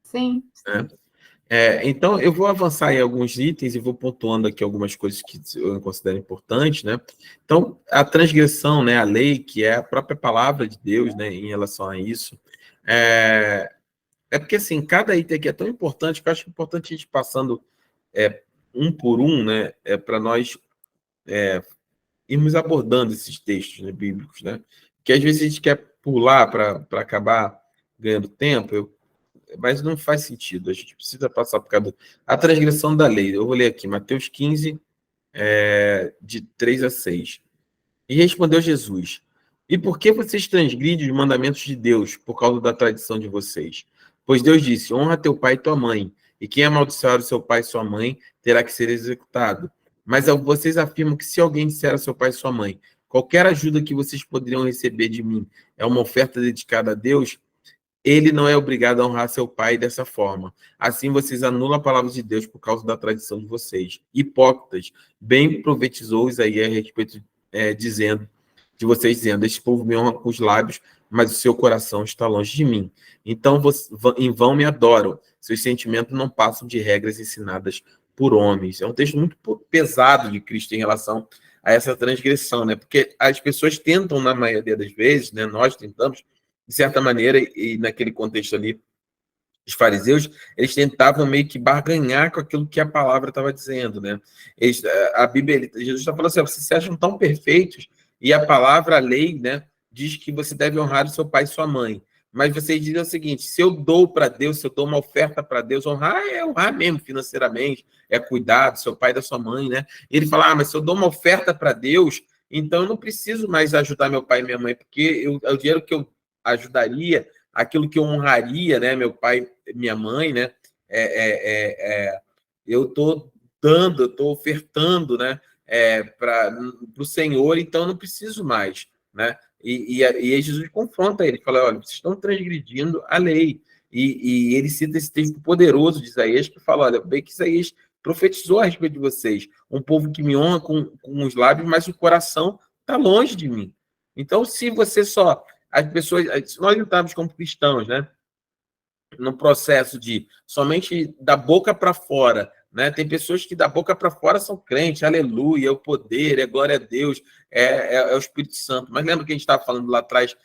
Sim. Então, eu vou avançar em alguns itens e vou pontuando aqui algumas coisas que eu considero importantes, né? Então, a transgressão, né, a lei, que é a própria palavra de Deus, né, em relação a isso, porque, assim, cada item aqui é tão importante que eu acho importante a gente passando um por um, né, para nós irmos abordando esses textos, né, bíblicos, né? Que às vezes a gente quer pular para acabar ganhando tempo, mas não faz sentido, a gente precisa passar por causa da transgressão da lei. Eu vou ler aqui, Mateus 15, de 3 a 6. E respondeu Jesus, e por que vocês transgridem os mandamentos de Deus por causa da tradição de vocês? Pois Deus disse, honra teu pai e tua mãe, e quem amaldiçoar o seu pai e sua mãe terá que ser executado. Mas vocês afirmam que se alguém disser a seu pai e sua mãe, qualquer ajuda que vocês poderiam receber de mim é uma oferta dedicada a Deus, ele não é obrigado a honrar seu pai dessa forma. Assim vocês anulam a palavra de Deus por causa da tradição de vocês. Hipócritas, bem profetizou Isaías a respeito dizendo, este povo me honra com os lábios, mas o seu coração está longe de mim. Então em vão me adoram. Seus sentimentos não passam de regras ensinadas por homens. É um texto muito pesado de Cristo em relação a essa transgressão, né? Porque as pessoas tentam, na maioria das vezes, né? Nós tentamos, de certa maneira, e naquele contexto ali, os fariseus, eles tentavam meio que barganhar com aquilo que a palavra estava dizendo, né? A Bíblia, Jesus está falando assim, vocês se acham tão perfeitos, e a palavra, a lei, né, diz que você deve honrar o seu pai e sua mãe. Mas vocês dizem o seguinte, se eu dou para Deus, se eu dou uma oferta para Deus, honrar é honrar mesmo financeiramente, é cuidar do seu pai e da sua mãe, né? E ele fala, mas se eu dou uma oferta para Deus, então eu não preciso mais ajudar meu pai e minha mãe, porque é o dinheiro que eu ajudaria, aquilo que eu honraria, né, meu pai e minha mãe, né, eu estou dando, eu estou ofertando, né, para o Senhor, então eu não preciso mais, né, e aí Jesus confronta ele, fala, olha, vocês estão transgredindo a lei, e ele cita esse texto poderoso de Isaías, que fala, olha, bem que Isaías profetizou a respeito de vocês, um povo que me honra com os lábios, mas o coração está longe de mim. Então, se você só... As pessoas, se nós entrarmos como cristãos, né, no processo de somente da boca para fora, né, tem pessoas que da boca para fora são crentes, aleluia, é o poder, é glória a Deus, é o Espírito Santo. Mas lembra que a gente estava falando lá atrás,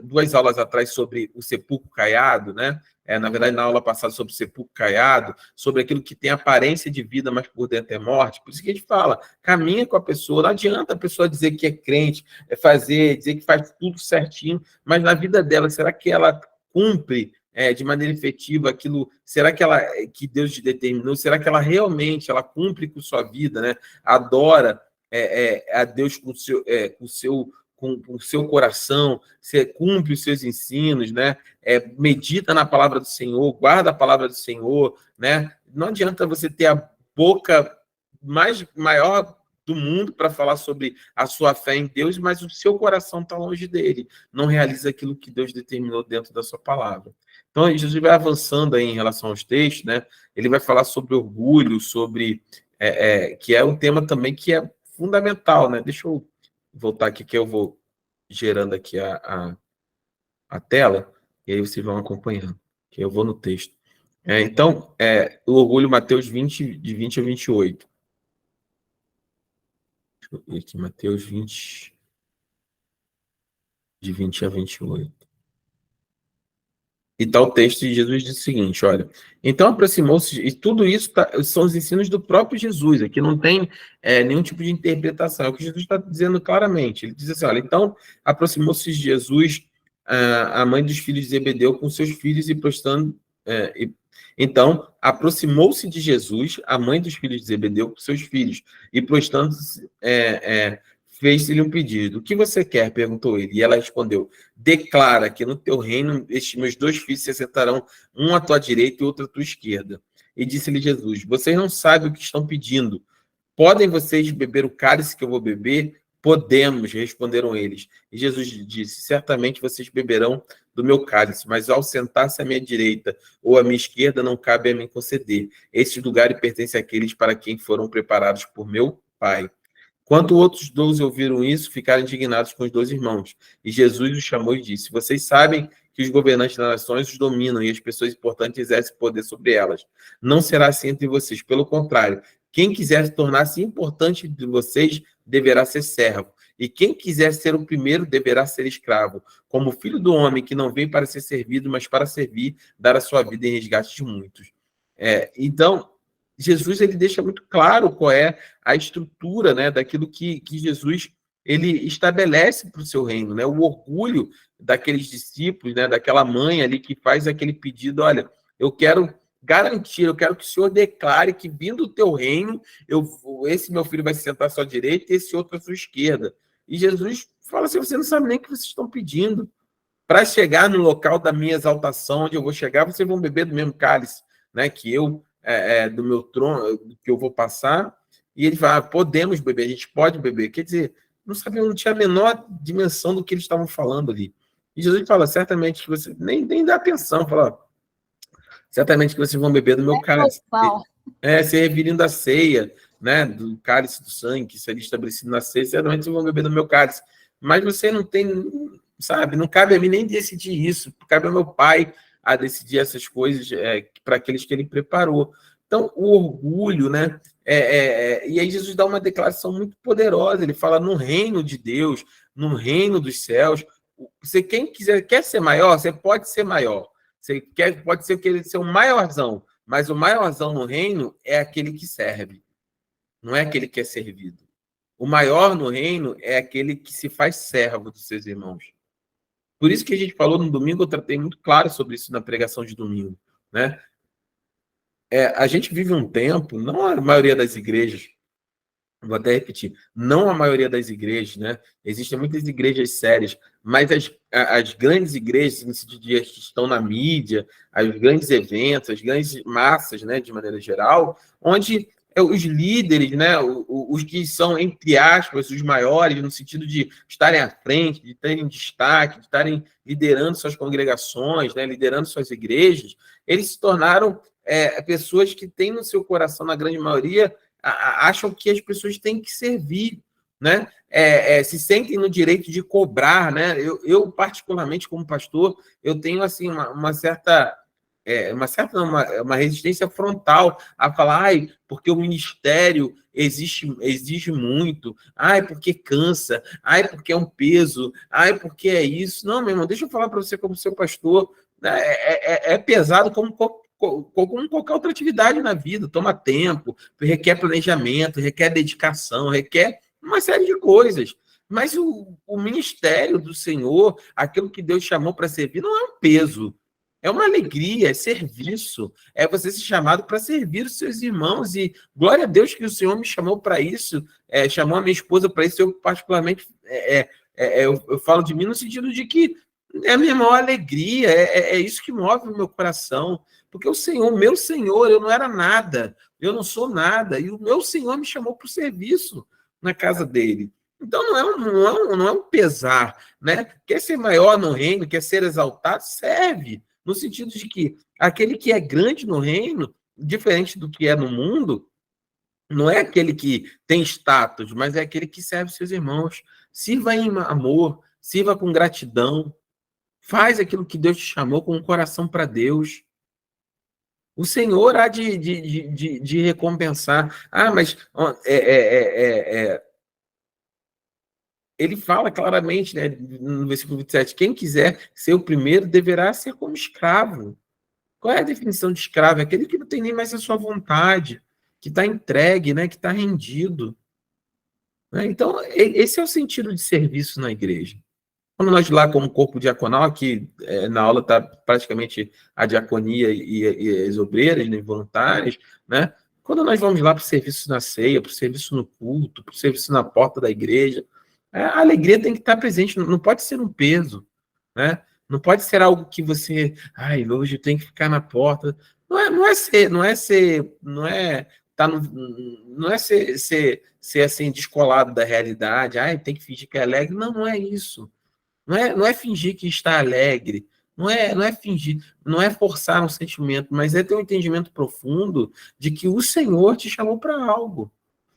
2 aulas atrás, sobre o sepulcro caiado, né? Na verdade, na aula passada sobre o sepulcro caiado, sobre aquilo que tem aparência de vida, mas por dentro é morte. Por isso que a gente fala, caminha com a pessoa, não adianta a pessoa dizer que é crente, dizer que faz tudo certinho, mas na vida dela, será que ela cumpre de maneira efetiva aquilo? Será que Deus te determinou? Será que ela realmente cumpre com sua vida, né? Adora a Deus com o seu coração, você cumpre os seus ensinos, né? Medita na palavra do Senhor, guarda a palavra do Senhor, né? Não adianta você ter a boca maior do mundo para falar sobre a sua fé em Deus, mas o seu coração está longe dele, não realiza aquilo que Deus determinou dentro da sua palavra. Então, Jesus vai avançando aí em relação aos textos, né? Ele vai falar sobre orgulho, sobre que é um tema também que é fundamental, né? Deixa eu voltar aqui, que eu vou gerando aqui a tela, e aí vocês vão acompanhando, que eu vou no texto. Então, o orgulho, Mateus 20, de 20 a 28. Deixa eu ver aqui, Mateus 20, de 20 a 28. E tal texto de Jesus diz o seguinte, olha, então aproximou-se, e tudo isso são os ensinos do próprio Jesus, aqui não tem nenhum tipo de interpretação, é o que Jesus está dizendo claramente. Ele diz assim, olha, então aproximou-se de Jesus, a mãe dos filhos de Zebedeu com seus filhos e prostrando... Então, aproximou-se de Jesus, a mãe dos filhos de Zebedeu, com seus filhos, e prostrando-se, fez-lhe um pedido. O que você quer? Perguntou ele. E ela respondeu, declara que no teu reino estes meus 2 filhos se assentarão, um à tua direita e outro à tua esquerda. E disse-lhe Jesus, vocês não sabem o que estão pedindo. Podem vocês beber o cálice que eu vou beber? Podemos, responderam eles. E Jesus disse, certamente vocês beberão do meu cálice, mas ao sentar-se à minha direita ou à minha esquerda, não cabe a mim conceder. Este lugar pertence àqueles para quem foram preparados por meu Pai. Quando outros 12 ouviram isso, ficaram indignados com os 2 irmãos. E Jesus os chamou e disse, vocês sabem que os governantes das nações os dominam e as pessoas importantes exercem poder sobre elas. Não será assim entre vocês. Pelo contrário, quem quiser tornar-se importante de vocês deverá ser servo. E quem quiser ser o primeiro deverá ser escravo. Como filho do homem que não veio para ser servido, mas para servir, dar a sua vida em resgate de muitos. Então, Jesus ele deixa muito claro qual é a estrutura, né, daquilo que Jesus ele estabelece para o seu reino, né? O orgulho daqueles discípulos, né, daquela mãe ali que faz aquele pedido, olha, eu quero garantir, eu quero que o Senhor declare que vindo do teu reino, esse meu filho vai se sentar à sua direita e esse outro à sua esquerda. E Jesus fala assim, você não sabe nem o que vocês estão pedindo. Para chegar no local da minha exaltação, onde eu vou chegar, vocês vão beber do mesmo cálice, né, que eu do meu trono, que eu vou passar, e ele fala, podemos beber, a gente pode beber. Quer dizer, não tinha a menor dimensão do que eles estavam falando ali. E Jesus fala, certamente que você nem dá atenção, fala, certamente que vocês vão beber do meu cálice. Se referindo à ceia, né, do cálice do sangue, que seria estabelecido na ceia, certamente vocês vão beber do meu cálice. Mas você não tem, sabe, não cabe a mim nem decidir isso, cabe ao meu Pai a decidir essas coisas para aqueles que ele preparou. Então, o orgulho, né? E aí Jesus dá uma declaração muito poderosa, ele fala, no reino de Deus, no reino dos céus, quem quer ser maior, você pode ser maior. Pode ser o maiorzão, mas o maiorzão no reino é aquele que serve, não é aquele que é servido. O maior no reino é aquele que se faz servo dos seus irmãos. Por isso que a gente falou no domingo, eu tratei muito claro sobre isso na pregação de domingo, né? A gente vive um tempo, não a maioria das igrejas, vou até repetir, não a maioria das igrejas, né? Existem muitas igrejas sérias, mas as grandes igrejas, no sentido de que estão na mídia, os grandes eventos, as grandes massas, né, de maneira geral, onde os líderes, né, os que são, entre aspas, os maiores, no sentido de estarem à frente, de terem destaque, de estarem liderando suas congregações, né, liderando suas igrejas, eles se tornaram pessoas que têm no seu coração, na grande maioria, acham que as pessoas têm que servir, né? Se sentem no direito de cobrar, né? Eu particularmente, como pastor, eu tenho assim uma resistência frontal a falar, porque o ministério exige muito, porque cansa, porque é um peso, porque é isso. Não, meu irmão, deixa eu falar para você como seu pastor, né? É pesado como qualquer outra atividade na vida, toma tempo, requer planejamento, requer dedicação, requer uma série de coisas. Mas o ministério do Senhor, aquilo que Deus chamou para servir, não é um peso, é uma alegria, é serviço, é você ser chamado para servir os seus irmãos, e glória a Deus que o Senhor me chamou para isso, chamou a minha esposa para isso. Eu particularmente, eu falo de mim no sentido de que é a minha maior alegria, é isso que move o meu coração, porque o meu Senhor, eu não era nada, eu não sou nada, e o meu Senhor me chamou para o serviço, na casa dele. Então, não é um pesar, né? Quer ser maior no reino, quer ser exaltado, serve. No sentido de que aquele que é grande no reino, diferente do que é no mundo, não é aquele que tem status, mas é aquele que serve seus irmãos. Sirva em amor, sirva com gratidão. Faz aquilo que Deus te chamou com o coração para Deus. O Senhor há de recompensar. Mas ele fala claramente, né, no versículo 27, quem quiser ser o primeiro deverá ser como escravo. Qual é a definição de escravo? É aquele que não tem nem mais a sua vontade, que está entregue, né, que está rendido. Né? Então, esse é o sentido de serviço na igreja. Quando nós lá, como corpo diaconal, aqui na aula está praticamente a diaconia e as obreiras, né, voluntárias, né? Quando nós vamos lá para o serviço na ceia, para o serviço no culto, para o serviço na porta da igreja, a alegria tem que estar presente, não pode ser um peso, né? Não pode ser algo que você, hoje eu tenho que ficar na porta. Não é ser assim descolado da realidade, tem que fingir que é alegre. Não é isso. Não é fingir que está alegre, não é fingir, não é forçar um sentimento, mas é ter um entendimento profundo de que o Senhor te chamou para algo.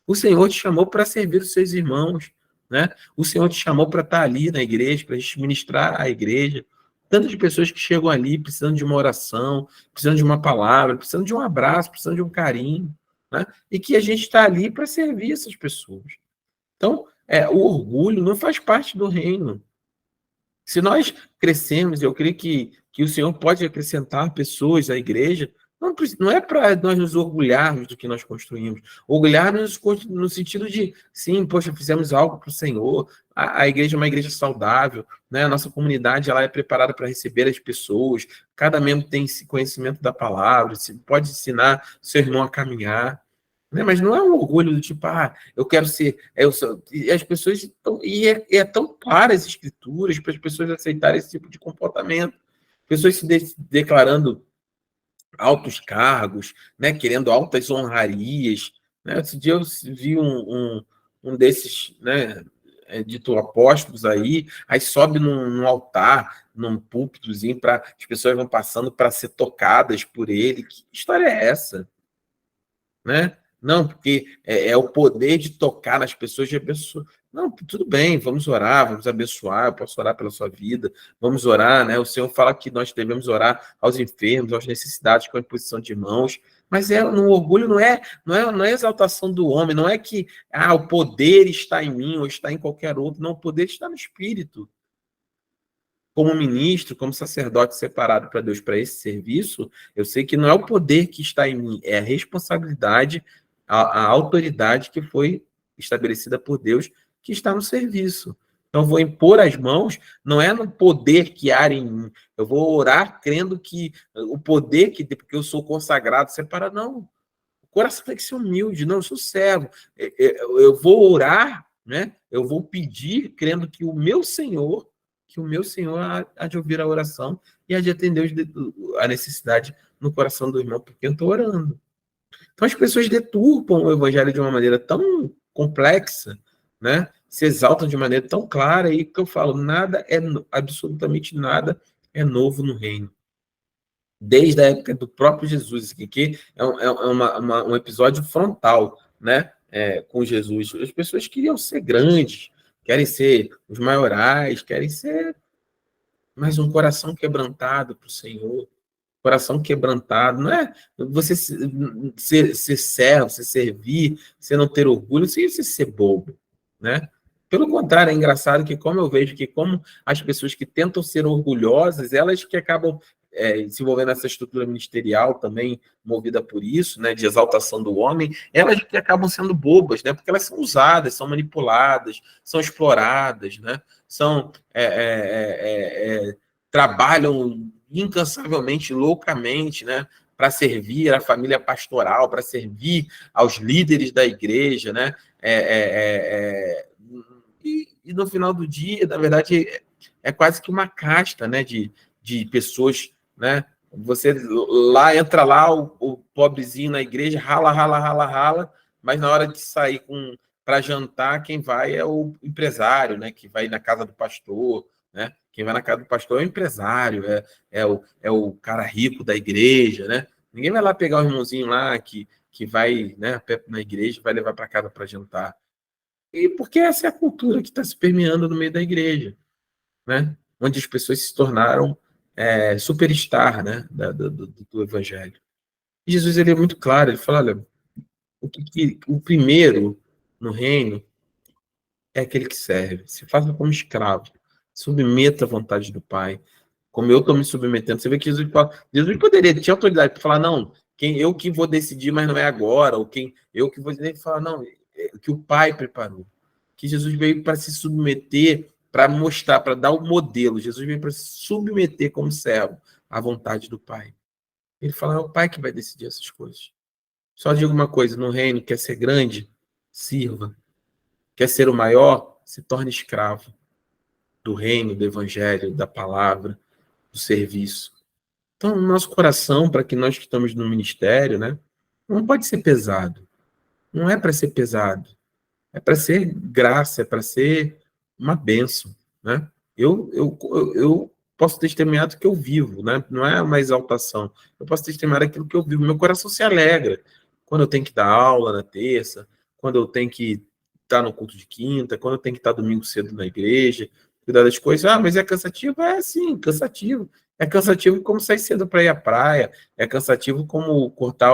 O Senhor te chamou para servir os seus irmãos, né? O Senhor te chamou para estar ali na igreja, para a gente ministrar a igreja. Tantas pessoas que chegam ali precisando de uma oração, precisando de uma palavra, precisando de um abraço, precisando de um carinho, né? E que a gente está ali para servir essas pessoas. Então, o orgulho não faz parte do reino. Se nós crescemos, eu creio que o Senhor pode acrescentar pessoas à igreja, não é para nós nos orgulharmos do que nós construímos, orgulharmos no sentido de, sim, poxa, fizemos algo para o Senhor, a igreja é uma igreja saudável, né? A nossa comunidade ela é preparada para receber as pessoas, cada membro tem esse conhecimento da palavra, pode ensinar seu irmão a caminhar. Né? Mas não é um orgulho do tipo, eu quero ser. E as pessoas estão. É tão clara as escrituras para as pessoas aceitarem esse tipo de comportamento. Pessoas se declarando altos cargos, né? Querendo altas honrarias. Né? Esse dia eu vi um desses, né? Dito apóstolos aí sobe num altar, num púlpitozinho, para as pessoas vão passando para ser tocadas por ele. Que história é essa? Né? Não, porque é o poder de tocar nas pessoas, de abençoar. Não, tudo bem, vamos orar, vamos abençoar, eu posso orar pela sua vida, vamos orar, né? O Senhor fala que nós devemos orar aos enfermos, às necessidades com a imposição de mãos, mas no orgulho não é exaltação do homem, não é que o poder está em mim ou está em qualquer outro, não, o poder está no Espírito. Como ministro, como sacerdote separado para Deus para esse serviço, eu sei que não é o poder que está em mim, é a responsabilidade, a autoridade que foi estabelecida por Deus que está no serviço. Então, vou impor as mãos, não é no poder que há em mim. Eu vou orar crendo que o poder porque eu sou consagrado, separado, não. O coração tem que ser humilde, não, eu sou servo. Eu vou orar, né? Eu vou pedir crendo que o meu Senhor há de ouvir a oração e há de atender a necessidade no coração do irmão, porque eu estou orando. Então as pessoas deturpam o evangelho de uma maneira tão complexa, né? Se exaltam de maneira tão clara, e que eu falo, absolutamente nada é novo no reino. Desde a época do próprio Jesus, que é um episódio frontal, né? Com Jesus. As pessoas queriam ser grandes, querem ser os maiorais, querem ser... Mas um coração quebrantado para o Senhor, coração quebrantado, não é você ser servo, você servir, você não ter orgulho, sem você ser bobo, né? Pelo contrário, é engraçado que como eu vejo que como as pessoas que tentam ser orgulhosas, elas que acabam se envolvendo nessa estrutura ministerial também, movida por isso, né, de exaltação do homem, elas que acabam sendo bobas, né, porque elas são usadas, são manipuladas, são exploradas, né, trabalham incansavelmente, loucamente, né, para servir a família pastoral, para servir aos líderes da igreja, né, e no final do dia, na verdade, é quase que uma casta, né, de pessoas, né? Você entra lá, o pobrezinho na igreja, rala, mas na hora de sair para jantar, quem vai é o empresário, né? Que vai na casa do pastor, né? Quem vai na casa do pastor é o empresário, é o cara rico da igreja, né? Ninguém vai lá pegar o irmãozinho lá que vai, né, na igreja, vai levar para casa para jantar. E porque essa é a cultura que está se permeando no meio da igreja, né? Onde as pessoas se tornaram superstar, né? Do evangelho. E Jesus, ele é muito claro, ele fala, olha, o primeiro no reino é aquele que serve. Se faça como escravo. Submeta à vontade do Pai. Como eu estou me submetendo. Você vê que Jesus fala, Jesus poderia, tinha autoridade para falar, não, eu que vou decidir, mas não é agora, ou eu que vou decidir, ele fala, não, que o Pai preparou. Que Jesus veio para se submeter, para mostrar, para dar o modelo. Jesus veio para se submeter como servo à vontade do Pai. Ele fala, é o Pai que vai decidir essas coisas. Só digo uma coisa, no reino, quer ser grande, sirva. Quer ser o maior, se torne escravo do reino, do evangelho, da palavra, do serviço. Então, o nosso coração, para que nós que estamos no ministério, né, não pode ser pesado. Não é para ser pesado. É para ser graça, é para ser uma bênção, né? Eu posso testemunhar do que eu vivo, né? Não é uma exaltação. Eu posso testemunhar aquilo que eu vivo. Meu coração se alegra quando eu tenho que dar aula na terça, quando eu tenho que estar no culto de quinta, quando eu tenho que estar domingo cedo na igreja, cuidar das coisas. Ah, mas é cansativo? É, sim, cansativo. É cansativo como sair cedo para ir à praia, é cansativo como cortar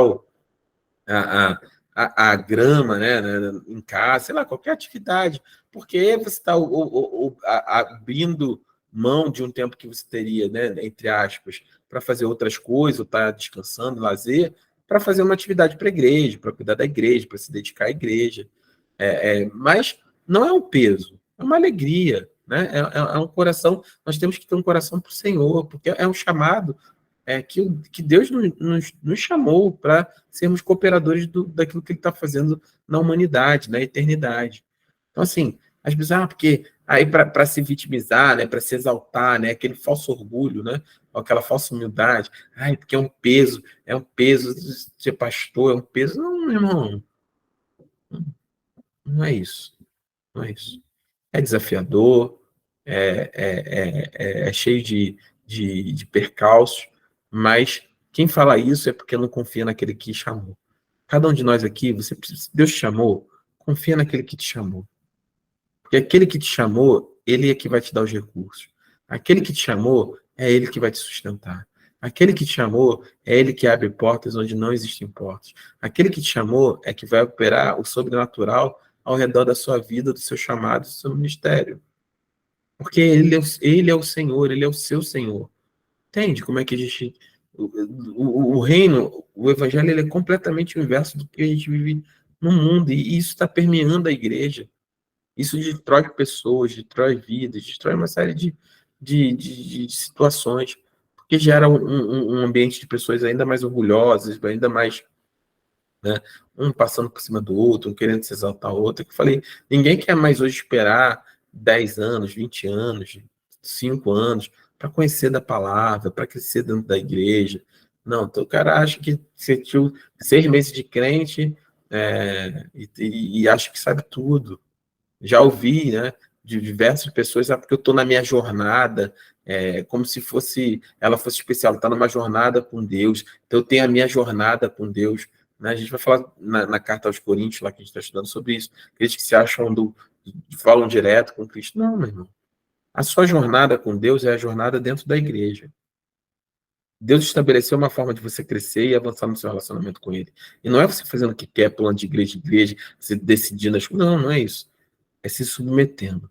a, a, a grama, né, em casa, sei lá, qualquer atividade, porque você está abrindo mão de um tempo que você teria, né, entre aspas, para fazer outras coisas, ou estar descansando, lazer, para fazer uma atividade para a igreja, para cuidar da igreja, para se dedicar à igreja. Mas não é um peso, é uma alegria, né? É um coração, nós temos que ter um coração para o Senhor, porque é um chamado que Deus nos chamou para sermos cooperadores daquilo que Ele está fazendo na humanidade, na eternidade. Então, assim, às vezes, porque aí para se vitimizar, né, para se exaltar, né, aquele falso orgulho, né, aquela falsa humildade, porque é um peso ser pastor, é um peso. Não, irmão, não é isso, não é isso. É desafiador, é cheio de percalços, mas quem fala isso é porque não confia naquele que chamou. Cada um de nós aqui, se Deus te chamou, confia naquele que te chamou. Porque aquele que te chamou, ele é que vai te dar os recursos. Aquele que te chamou, é ele que vai te sustentar. Aquele que te chamou, é ele que abre portas onde não existem portas. Aquele que te chamou é que vai operar o sobrenatural ao redor da sua vida, do seu chamado, do seu ministério. Porque ele é o Senhor, ele é o seu Senhor. Entende como é que a gente... O reino, o evangelho, ele é completamente o inverso do que a gente vive no mundo, e isso está permeando a igreja. Isso destrói pessoas, destrói vidas, destrói uma série de situações, porque gera um ambiente de pessoas ainda mais orgulhosas, ainda mais, né, um passando por cima do outro, um querendo se exaltar ao outro. Que eu falei, ninguém quer mais hoje esperar 10 anos, 20 anos, 5 anos, para conhecer da palavra, para crescer dentro da igreja. Não, então o cara acha que você tinha 6 meses de crente e acha que sabe tudo. Já ouvi, né, de diversas pessoas, porque eu estou na minha jornada, como se ela fosse especial, está numa jornada com Deus, então eu tenho a minha jornada com Deus, né? A gente vai falar na carta aos Coríntios, lá que a gente está estudando sobre isso, aqueles que se acham falam direto com Cristo. Não, meu irmão. A sua jornada com Deus é a jornada dentro da igreja. Deus estabeleceu uma forma de você crescer e avançar no seu relacionamento com Ele. E não é você fazendo o que quer, pulando de igreja em igreja, você decidindo as coisas. Não, não é isso. É se submetendo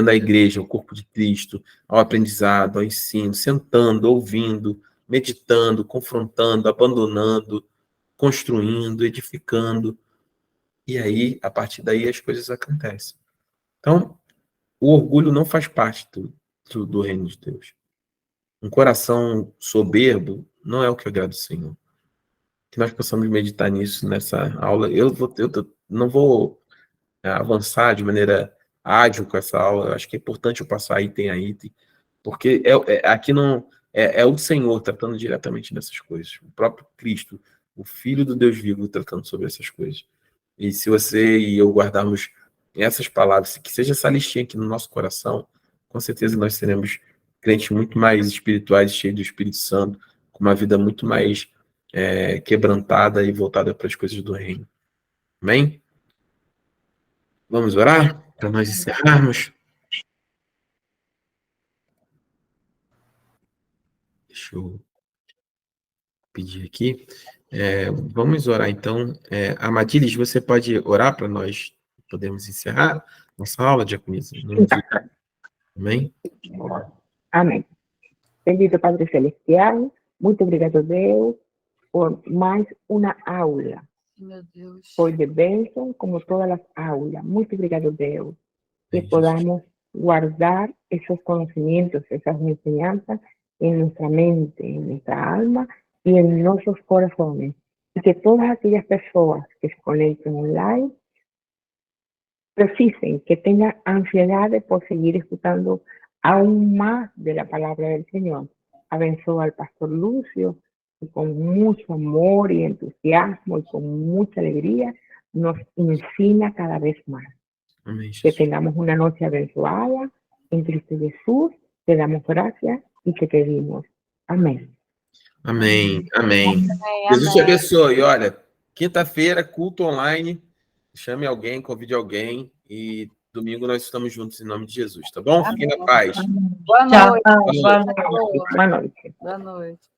à igreja, ao corpo de Cristo, ao aprendizado, ao ensino, sentando, ouvindo, meditando, confrontando, abandonando, construindo, edificando. E aí, a partir daí, as coisas acontecem. Então, o orgulho não faz parte do reino de Deus. Um coração soberbo não é o que agrada o Senhor. Que nós possamos meditar nisso nessa aula. Eu não vou avançar de maneira ágil com essa aula. Eu acho que é importante eu passar item a item, porque aqui não é o Senhor tratando diretamente dessas coisas, o próprio Cristo, o Filho do Deus vivo, tratando sobre essas coisas. E se você e eu guardarmos essas palavras, que seja essa listinha aqui no nosso coração, com certeza nós seremos crentes muito mais espirituais, cheios do Espírito Santo, com uma vida muito mais quebrantada e voltada para as coisas do reino. Amém? Vamos orar para nós encerrarmos? Deixa eu pedir aqui. Vamos orar, então. Amadilis, você pode orar para nós podermos encerrar nossa aula, diaconisa? Amém? Amém. Bendito Padre Celestial, muito obrigado, Deus, por mais uma aula. Meu Deus. Foi de bênção, como todas as aulas. Muito obrigado, Deus. Que podamos guardar esos conocimientos, esas enseñanzas en nuestra mente, en nuestra alma y en nuestros corazones. Y que todas aquellas personas que se conecten online precisen, que tengan ansiedad por seguir escuchando aún más de la palabra del Señor. Abençoa al pastor Lucio, y con mucho amor y entusiasmo y con mucha alegría nos ensina cada vez más. Amém, Que tengamos una noche abençoada en Cristo Jesús. Te damos gracias y te pedimos. Amém. Amém, amém. Amém, Jesus te amém. abençoe. Olha, quinta-feira, culto online. Chame alguém, convide alguém. E domingo nós estamos juntos em nome de Jesus, tá bom? Fiquem na paz. Boa Tchau. noite. Boa noite. Boa noite. Boa noite.